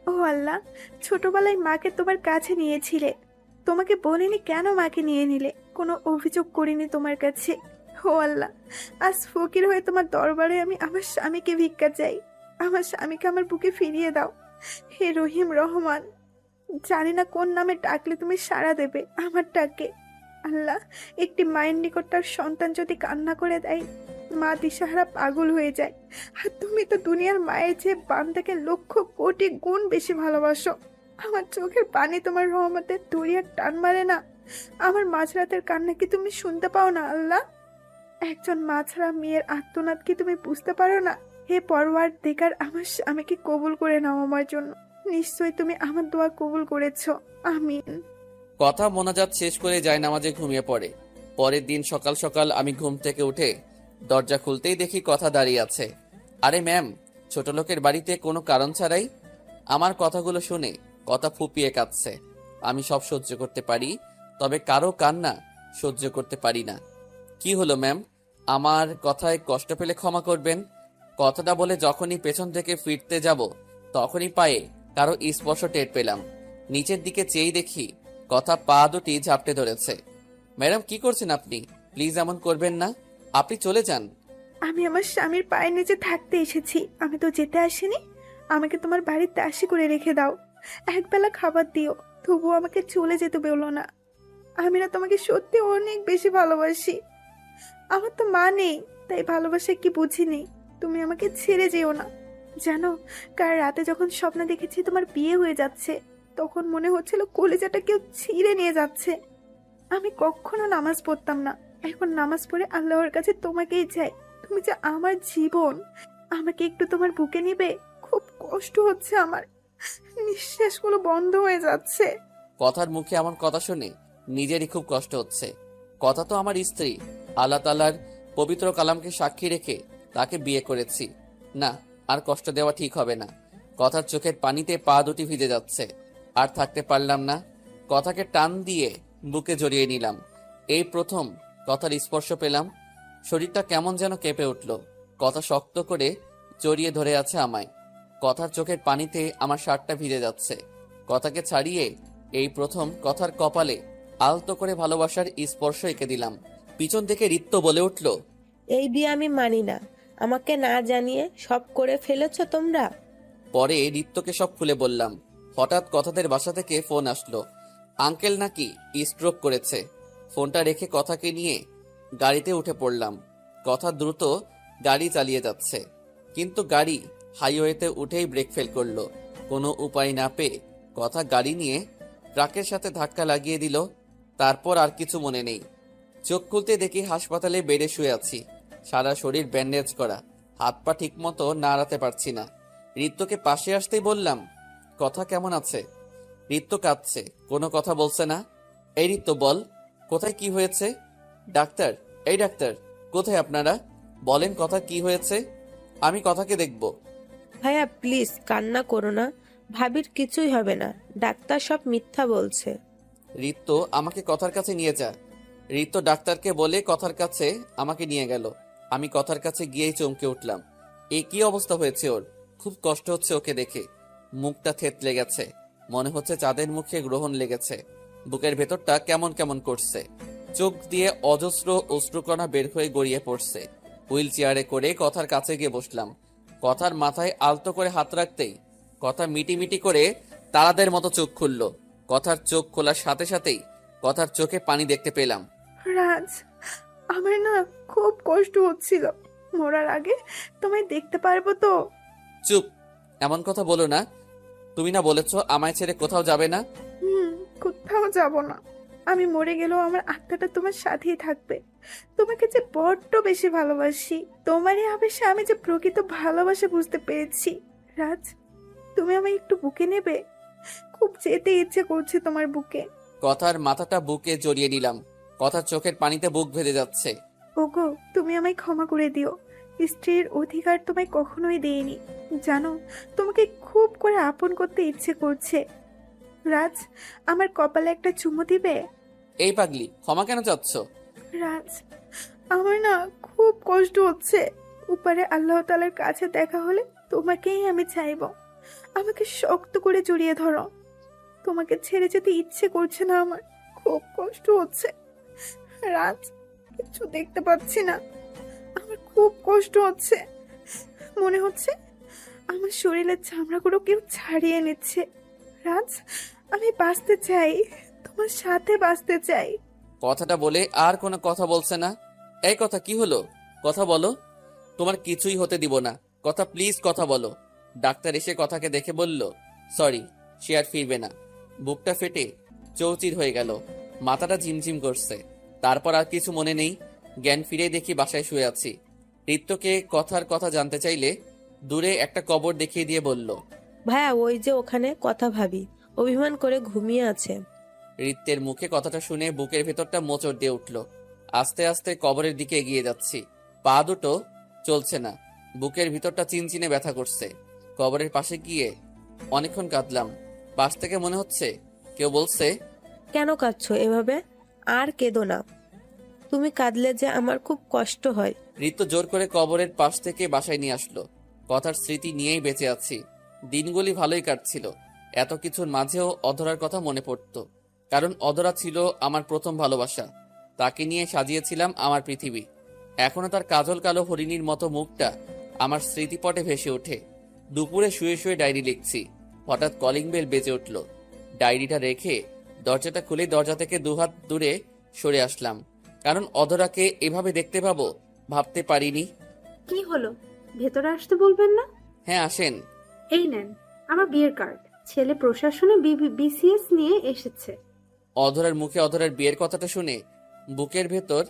ও আল্লাহ, ছোটবেলায় মাকে তোমার কাছে নিয়েছিলে, তোমাকে বলিনি কেন মাকে নিয়ে নিলে? কোনো অভিযোগ করিনি তোমার কাছে। ও আল্লাহ, আজ ফকির হয়ে তোমার দরবারে আমি আমার স্বামীকে ভিক্ষা চাই। আমার স্বামীকে আমার বুকে ফিরিয়ে দাও। হে রহিম রহমান, জানি না কোন নামে ডাকলে তুমি সাড়া দেবে আমার ডাকে। আল্লাহ, একটি মায়ের নিকট তার সন্তান যদি কান্না করে দেয়, মা দিশাহারা পাগল হয়ে যায়। আর তুমি তো দুনিয়ার মায়ের চেয়ে বান্দাকে লক্ষ কোটি গুণ বেশি ভালোবাসো। আমার চোখের পানি তোমার রহমতের দরিয়ার টান মারে না? আমার মাঝরাতের কান্না কি তুমি শুনতে পাও না আল্লাহ? একজন মা ছাড়া মেয়ের আর্তনাদ কি তুমি বুঝতে পারো না? হে পরওয়ারদিগার, আমার স্বামীকে কবুল করে নাও আমার জন্য। নিশ্চয়ই তুমি আমার দোয়া কবুল করেছো। আমিন। কথা মোনাজাত শেষ করে যায় নামাজে ঘুমিয়ে পড়ে। পরের দিন সকাল সকাল আমি ঘুম থেকে উঠে দরজা খুলতেই দেখি কথা দাঁড়িয়ে আছে। আরে ম্যাম, ছোট লোকের বাড়িতে কোনো কারণ ছাড়াই আমার কথাগুলো শুনে কথা ফুপিয়ে কাঁদছে। আমি সব সহ্য করতে পারি, তবে কারো কান্না সহ্য করতে পারি না। কি হলো ম্যাম, আমার কথায় কষ্ট পেলে ক্ষমা করবেন। কথাটা বলে যখনই পেছন থেকে ফিরতে যাব তখনই পায়ে কারো স্পর্শ টের পেলাম। নিচের দিকে চেয়ে দেখি কথা পা দুটি ঝাপটে ধরেছে। ম্যাডাম, কি করছেন আপনি? প্লিজ এমন করবেন না, আপনি চলে যান। আমি আমার স্বামীর পায়ের নিচে থাকতে এসেছি, আমি তো যেতে আসিনি। আমাকে তোমার বাড়ির দাসী করে রেখে দাও, একবেলা খাবার দিও, তবুও আমাকে চলে যেতে বলো না। আমি না তোমাকে সত্যি অনেক বেশি ভালোবাসি। আমার তো মা নেই, তাই ভালোবাসা কি বুঝিনি। তুমি আমাকে ছেড়ে যেও না। জানো, কাল রাতে যখন স্বপ্ন দেখেছি তোমার বিয়ে হয়ে যাচ্ছে, তখন মনে হচ্ছিল কলিজাটা কেউ ছিঁড়ে নিয়ে যাচ্ছে। আমি কখনো নামাজ পড়তাম না, এখন নামাজ পড়ে আল্লাহর কাছে তোমাকেই চাই। তুমি যে আমার জীবন, আমাকে একটু তোমার বুকে নিবে। খুব কষ্ট হচ্ছে আমার, নিঃশ্বাসগুলো বন্ধ হয়ে যাচ্ছে। কথার মুখে এমন কথা শুনে নিজেরই খুব কষ্ট হচ্ছে। কথা তো আমার স্ত্রী, আল্লাহ তাআলার পবিত্র কালামকে সাক্ষী রেখে তাকে বিয়ে করেছি। না, আর কষ্ট দেওয়া ঠিক হবে না। কথার চোখের পানিতে পা দুটি ভিজে যাচ্ছে। আর থাকতে পারলাম না, কথাকে টান দিয়ে বুকে জড়িয়ে নিলাম। এই প্রথম কথার স্পর্শ পেলাম। শরীরটা কেমন যেন কেঁপে উঠল। কথা শক্ত করে জড়িয়ে ধরে আছে আমায়। কথার চোখের পানিতে আমার শার্টটা ভিজে যাচ্ছে। কথাকে ছাড়িয়ে এই প্রথম কথার কপালে আলতো করে ভালোবাসার স্পর্শ এঁকে দিলাম। পিছন থেকে রিত্য বলে উঠল, এই বিয়ে আমি মানি না। আমাকে না জানিয়ে সব করে ফেলেছ তোমরা। পরে রিত্তকে সব খুলে বললাম। হঠাৎ কথাদের বাসা থেকে ফোন আসলো। আঙ্কেল নাকি স্ট্রোক করেছে। ফোনটা রেখে কথাকে নিয়ে গাড়িতে উঠে পড়লাম। কথা দ্রুত গাড়ি চালিয়ে যাচ্ছে, কিন্তু গাড়ি হাইওয়েতে উঠেই ব্রেক ফেল করলো। কোনো উপায় না পেয়ে কথা গাড়ি নিয়ে ট্রাকের সাথে ধাক্কা লাগিয়ে দিল। তারপর আর কিছু মনে নেই। চোখ খুলতে দেখি হাসপাতালে বেডে শুয়ে আছি, সারা শরীর ব্যান্ডেজ করা, হাত পা ঠিক মতো নাড়াতে পারছি না। রিত্তকে পাশে আসতেই বললাম, কথা কেমন আছে? রিত্ত কাঁদছে, কোনো কথা বলছে না। এই রিত্ত বল, কোথায় কি হয়েছে? ডাক্তার, এই ডাক্তার, কোথায় আপনারা? বলেন কথা কি হয়েছে, আমি কথাকে দেখব। ভাইয়া প্লিজ কান্না করো না, ভাবির কিছুই হবে না, ডাক্তার সব মিথ্যা বলছে। রিত্ত আমাকে কথার কাছে নিয়ে যা। রিত্ত ডাক্তারকে বলে কথার কাছে আমাকে নিয়ে গেল। আমি কথার কাছে গিয়েই চমকে উঠলাম। এ কি অবস্থা হয়েছে ওর? খুব কষ্ট হচ্ছে ওকে দেখে। মুখটা থেতলে গেছে, মনে হচ্ছে চাঁদের মুখে গ্রহণ লেগেছে। বুকের ভেতরটা কেমন কেমন করছে। চোখ দিয়ে অজস্র অশ্রুকণা বের হয়ে গড়িয়ে পড়ছে। হুইল চেয়ারে করে কথার কাছে গিয়ে বসলাম। কথার মাথায় আলতো করে হাত রাখতেই কথা মিটি করে তারাদের মতো চোখ খুলল। কথার চোখ খোলার সাথে সাথেই কথার চোখে পানি দেখতে পেলাম। রাজ, আমার না খুব কষ্ট হচ্ছিল। মরার আগে তোমায় দেখতে পারবো তো? চুপ, এমন কথা বলো না। তুমি না বলেছো আমায় ছেড়ে কোথাও যাবে না? কোথাও যাব না। আমি মরে গেলেও আমার আত্মাটা তোমার সাথেই থাকবে। তোমাকে যে বড্ড বেশি ভালোবাসি। তোমারই আবেশে আমি যে প্রকৃত ভালোবাসা বুঝতে পেরেছি। রাজ, তুমি আমায় একটু বুকে নেবে? খুব যেতে ইচ্ছে করছে তোমার বুকে। কথার মাথাটা বুকে জড়িয়ে নিলাম। কথার চোখের পানিতে বুক ভেজে যাচ্ছে। ওগো, তুমি আমায় ক্ষমা করে দিও। স্ত্রীর অধিকার তোমায় কখনোই দেইনি। জানো, তোমাকে খুব করে আপন করতে ইচ্ছে করছে। রাজ, আমার কপালে একটা চুমু দিবে? এই পাগলি, ক্ষমা কেন চাচ্ছ? রাজ, আমার না খুব কষ্ট হচ্ছে। উপরে আল্লাহ তাআলার কাছে দেখা হলে তোমাকেই আমি চাইবো। আমাকে শক্ত করে জড়িয়ে ধরো। তোমাকে ছেড়ে যেতে ইচ্ছে করছে না আমার, খুব কষ্ট হচ্ছে। রাজ, কিছু দেখতে পাচ্ছি না, আমার খুব কষ্ট হচ্ছে। মনে হচ্ছে আমার শরীরের চামড়াগুলো কেউ ছাড়িয়ে নিচ্ছে। রাজ, আমি বাঁচতে চাই, তোমার সাথে বাঁচতে চাই। কথাটা বলে আর কোনো কথা বলছে না। এই কথা কি হলো? কথা বলো, তোমার কিছুই হতে দিব না। কথা প্লিজ, কথা বলো। ডাক্তার এসে কথাকে দেখে বলল, সরি, সে আর ফিরবে না। বুকটা ফেটে চৌচির হয়ে গেল, মাথাটা ঝিমঝিম করছে। তারপর আর কিছু মনে নেই। জ্ঞান ফিরে দেখি বাসায় শুয়ে আছি। রিত্তকে কথার কথা জানতে চাইলে দূরে একটা কবর দেখিয়ে দিয়ে বলল, ভাইয়া ওই যে ওখানে কথা ভাবি অভিমান করে ঘুমিয়ে আছে। রিত্তের মুখে কথাটা শুনে বুকের ভেতরটা মোচড় দিয়ে উঠল। আস্তে আস্তে কবরের দিকে এগিয়ে যাচ্ছি। পা দুটো চলছে না, বুকের ভিতরটা চিনচিনে ব্যথা করছে। কবরের পাশে গিয়ে অনেকক্ষণ কাঁদলাম। পাশ থেকে মনে হচ্ছে কেউ বলছে, কেন কাঁদছো এভাবে? আর কেঁদো না, তুমি কাঁদলে যে আমার খুব কষ্ট হয়। ঋতু জোর করে কবরের পাশ থেকে বাসায় নিয়ে আসলো। কথার স্মৃতি নিয়েই বেঁচে আছি। দিনগুলি ভালোই কাটছিল। এত কিছুর মাঝেও অধরার কথা মনে পড়তো, কারণ অধরা ছিল আমার প্রথম ভালোবাসা। তাকে নিয়ে সাজিয়েছিলাম আমার পৃথিবী। এখনো তার কাজল কালো হরিণীর মতো মুখটা আমার স্মৃতিপটে ভেসে ওঠে। দুপুরে শুয়ে শুয়ে ডায়েরি লিখছি, হঠাৎ কলিং বেল বেজে উঠল। ডায়েরিটা রেখে দরজাটা খুলে দরজা থেকে দুহাত দূরে সরে আসলাম, কারণ অধরাকে এভাবে দেখতে পাবো ভাবতে পারিনি। কি হলো, ভেতরে আসতে বলবেন না? হ্যাঁ আসেন। এই নেন আমার বিয়ের কার্ড। ছেলে প্রশাসনে বিসিএস নিয়ে এসেছে। অধরার মুখে অধরার বিয়ের কথাটা শুনে বুকের ভেতর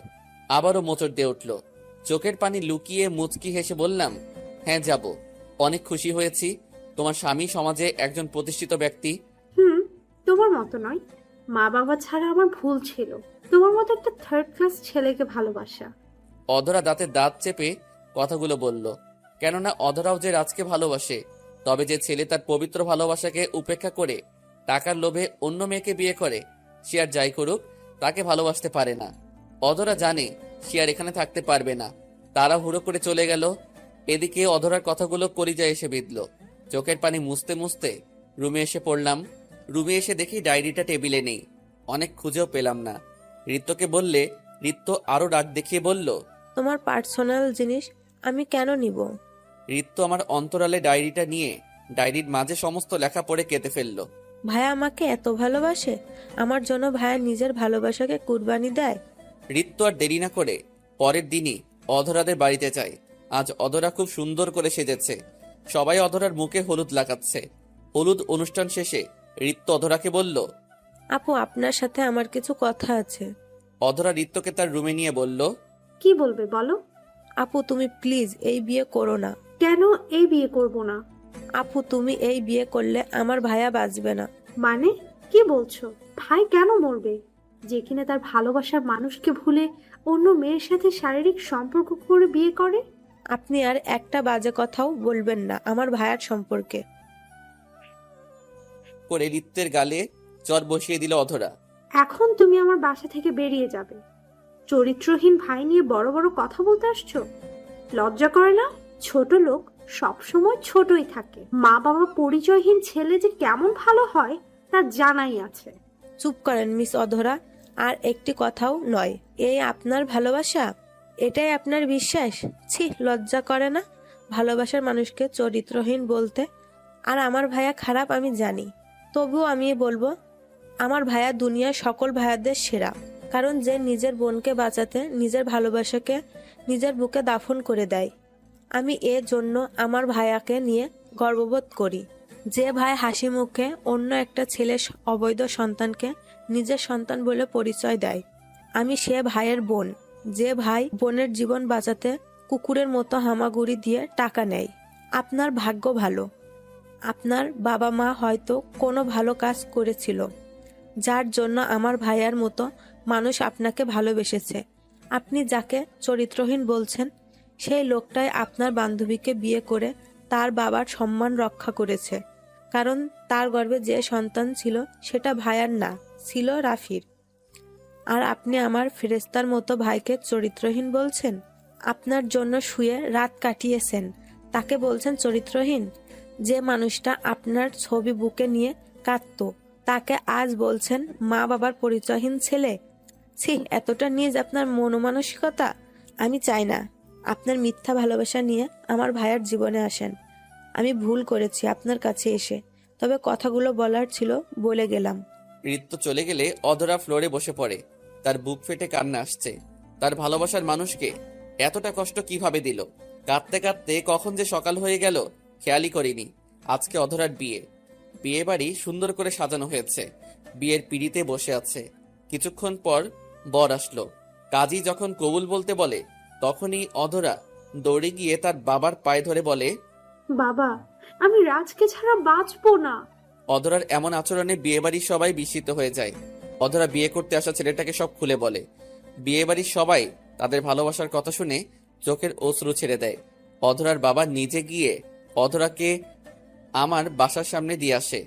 আবারও মোচড় দিয়ে উঠল। চোখের পানি লুকিয়ে মুচকি হেসে বললাম, হ্যাঁ যাব। অনেক খুশি হয়েছি। তোমার স্বামী সমাজে একজন প্রতিষ্ঠিত ব্যক্তি। তোমার মতো নয়। মা বাবা ছাড়া আমার ভুল ছিল তোমার মতো একটা থার্ড ক্লাস ছেলেকে ভালোবাসা। অধরা দাঁতে দাঁত চেপে কথাগুলো বলল, কেননা অধরাও যে রাজকে ভালোবাসে। তবে যে ছেলে তার পবিত্র ভালোবাসাকে উপেক্ষা করে টাকার লোভে অন্য মেয়েকে বিয়ে করে, সে আর যাই করুক তাকে ভালোবাসতে পারে না। অধরা জানে সে আর এখানে থাকতে পারবে না, তারা হুড়ো করে চলে গেল। এদিকে অধরার কথাগুলো কলিজায় এসে বিঁধল। চোখের পানি মুছতে মুছতে রুমে এসে পড়লাম। রুমে এসে দেখি ডায়েরিটা টেবিলে নেই। অনেক খুঁজেও পেলাম না। ঋত্যকে বললে ঋত্য আরো ডাক দেখিয়ে বলল, তোমার পার্সোনাল জিনিস আমি কেন নিব? ঋত্য আমার অন্তরালে ডায়েরিটা নিয়ে ডায়েরির মাঝে সমস্ত লেখা পড়ে কেটে ফেললো। ভাইয়া আমাকে এত ভালোবাসে, আমার জন্য ভাইয়া নিজের ভালোবাসাকে কুরবানি দেয়। ঋত্য আর দেরি না করে পরের দিনই অধরাদের বাড়িতে যায়। আজ অধরা খুব সুন্দর করে সেজেছে। সবাই অধরার মুখে হলুদ লাগাচ্ছে। হলুদ অনুষ্ঠান শেষে ঋত্য অধরাকে বলল, আপু আপনার সাথে আমার কিছু কথা আছে। অধরা ঋত্যকে তার রুমে নিয়ে বলল, কি বলবে বলো। আপু তুমি প্লিজ এই বিয়ে করো না। কেন এই বিয়ে করব না? আপু তুমি এই বিয়ে করলে আমার ভাইয়া বাঁচবে না। মানে কি বলছো? ভাই কেন মরবে? যে কিনা তার ভালোবাসার মানুষকে ভুলে অন্য মেয়ের সাথে শারীরিক সম্পর্ক করে বিয়ে করে। আপনি আর একটা বাজে কথাও বলবেন না আমার ভাইয়ার সম্পর্কে। করে ঋত্যের গালে চর বসিয়ে দিল অধরা। এখন তুমি আমার বাসা থেকে বেরিয়ে যাবে। চরিত্রহীন ভাই নিয়ে বড় বড় কথা বলতে আসছো? লজ্জা করে না? ছোট লোক সব সময় ছোটই থাকে। মা বাবা পরিচয়হীন ছেলে যে কেমন ভালো হয় তা জানাই আছে। চুপ করেন মিস অধরা, আর একটি কথাও নয়। এই আপনার ভালোবাসা? এটাই আপনার বিশ্বাস? ছি, লজ্জা করে না ভালোবাসার মানুষকে চরিত্রহীন বলতে? আর আমার ভাইয়া খারাপ আমি জানি, তবুও আমি বলবো আমার ভাইয়া দুনিয়ার সকল ভাইয়াদের সেরা। কারণ যে নিজের বোনকে বাঁচাতে নিজের ভালোবাসাকে নিজের বুকে দাফন করে দেয়। আমি এর জন্য আমার ভাইয়াকে নিয়ে গর্ববোধ করি। যে ভাই হাসি মুখে অন্য একটা ছেলের অবৈধ সন্তানকে নিজের সন্তান বলে পরিচয় দেয়, আমি সে ভাইয়ের বোন। যে ভাই বোনের জীবন বাঁচাতে কুকুরের মতো হামাগুড়ি দিয়ে টাকা নেয়। আপনার ভাগ্য ভালো, আপনার বাবা মা হয়তো কোনো ভালো কাজ করেছিল, যার জন্য আমার ভাইয়ার মতো মানুষ আপনাকে ভালোবেসেছে। আপনি যাকে চরিত্রহীন বলছেন, সেই লোকটাই আপনার বান্ধবীকে বিয়ে করে তার বাবার সম্মান রক্ষা করেছে। কারণ তার গর্ভে যে সন্তান ছিল সেটা ভাইয়ার না, ছিল রাফির। আর আপনি আমার ফেরেস্তার মতো ভাইকে চরিত্রহীন বলছেন। আপনার জন্য শুয়ে রাত কাটিয়েছেন, তাকে বলছেন চরিত্রহীন? যে মানুষটা আপনার ছবি বুকে নিয়ে কাঁদতো, তাকে আজ বলছেন মা বাবার পরিচয়হীন ছেলে? ছি, এতটা নিয়ে যে আপনার মনোমানসিকতা। আমি চাই না আপনার মিথ্যা ভালোবাসা নিয়ে আমার ভাইয়ার জীবনে আসেন। আমি ভুল করেছি আপনার কাছে এসে, তবে কথাগুলো বলার ছিল বলে গেলাম। ঋত্য চলে গেলে অধরা ফ্লোরে বসে পড়ে। তার বুক ফেটে কান্না আসছে। তার ভালোবাসার মানুষকে এতটা কষ্ট কিভাবে দিল। কাঁদতে কাঁদতে কখন যে সকাল হয়ে গেল খেয়ালই করিনি। আজকে অধরার বিয়ে। বিয়ে বাড়ি সুন্দর করে সাজানো হয়েছে। বিয়ের পিঁড়িতে বসে আছে। কিছুক্ষণ পর বর আসলো। কাজী যখন কবুল বলতে বলে, তখনই অধরা দৌড়ে গিয়ে তার বাবার পায়ে ধরে বলে, বাবা, আমি রাজকে ছাড়া বাঁচবো না। অধরার এমন আচরণে বিয়েবাড়ির সবাই বিস্মিত হয়ে যায়। অধরা বিয়ে করতে আসা ছেলেটাকে সব খুলে বলে। বিয়েবাড়ির সবাই তাদের ভালোবাসার কথা শুনে চোখের অশ্রু ছেড়ে দেয়। অধরার বাবা নিজে গিয়ে অধরাকে আমার বাসার সামনে দিয়ে আসে।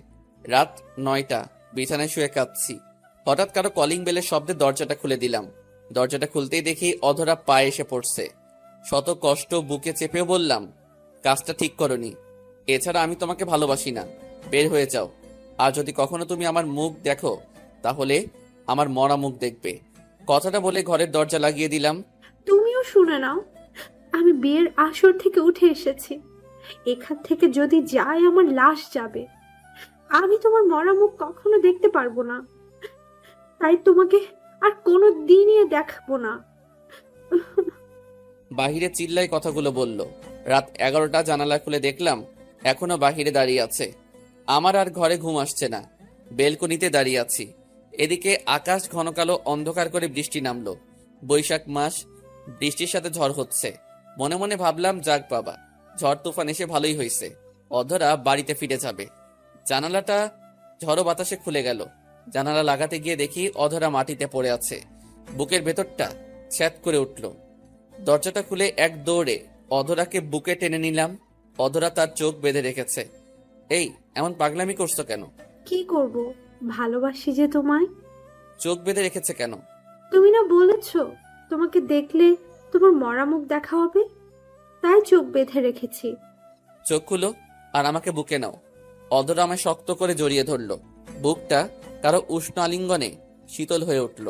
রাত 9টা, বিছানায় শুয়ে কাঁদছি। হঠাৎ কারো কলিং বেলের শব্দে দরজাটা খুলে দিলাম। দরজাটা খুলতেই দেখি অধরা পায়ে এসে পড়ছে। শত কষ্ট বুকে চেপেও বললাম, কাজটা ঠিক করনি। এছাড়া আমি তোমাকে ভালোবাসি না, বের হয়ে যাও। আর যদি কখনো তুমি আমার মুখ দেখো তাহলে আমার মরা মুখ দেখবে। কথাটা বলে ঘরের দরজা লাগিয়ে দিলাম। তুমিও শুনে নাও, আমি বিয়ের আসর থেকে উঠে এসেছি। এখান থেকে যদি যায় আমার লাশ যাবে। আমি তোমার মরা মুখ কখনো দেখতে পারবো না, তাই তোমাকে আর কোনো দিনই দেখবো না। বাহিরে চিল্লাই কথাগুলো বলল। রাত 11টা, জানালা খুলে দেখলাম এখনো বাহিরে দাঁড়িয়ে আছে। আমার আর ঘরে ঘুম আসছে না। বেলকনিতে দাঁড়িয়ে আছি। এদিকে আকাশ ঘন কালো অন্ধকার করে বৃষ্টি নামলো। বৈশাখ মাস, বৃষ্টির সাথে ঝড় হচ্ছে। মনে মনে ভাবলাম, যাক বাবা, ঝড় তুফান এসে ভালোই হয়েছে। অধরা বাড়িতে ফিরে যাবে। জানালাটা ঝড়ো বাতাসে খুলে গেল। জানালা লাগাতে গিয়ে দেখি অধরা মাটিতে পড়ে আছে। বুকের ভেতরটা ছ্যাদ করে উঠল। দরজাটা খুলে এক দৌড়ে অধরাকে বুকে টেনে নিলাম। অধরা তার চোখ বেঁধে রেখেছে। এই, এমন পাগলামি করছো কেন? কি করব, ভালোবাসি যে তোমায়। চোখ বেঁধে রেখেছে কেন? তুমি না বলেছো তোমাকে দেখলে তোমার মরা মুখ দেখা হবে, তাই চোখ বেঁধে রেখেছি। চোখ খুলো আর আমাকে বুকে নাও। অধরা আমায় শক্ত করে জড়িয়ে ধরল। বুকটা কারো উষ্ণ আলিঙ্গনে শীতল হয়ে উঠল।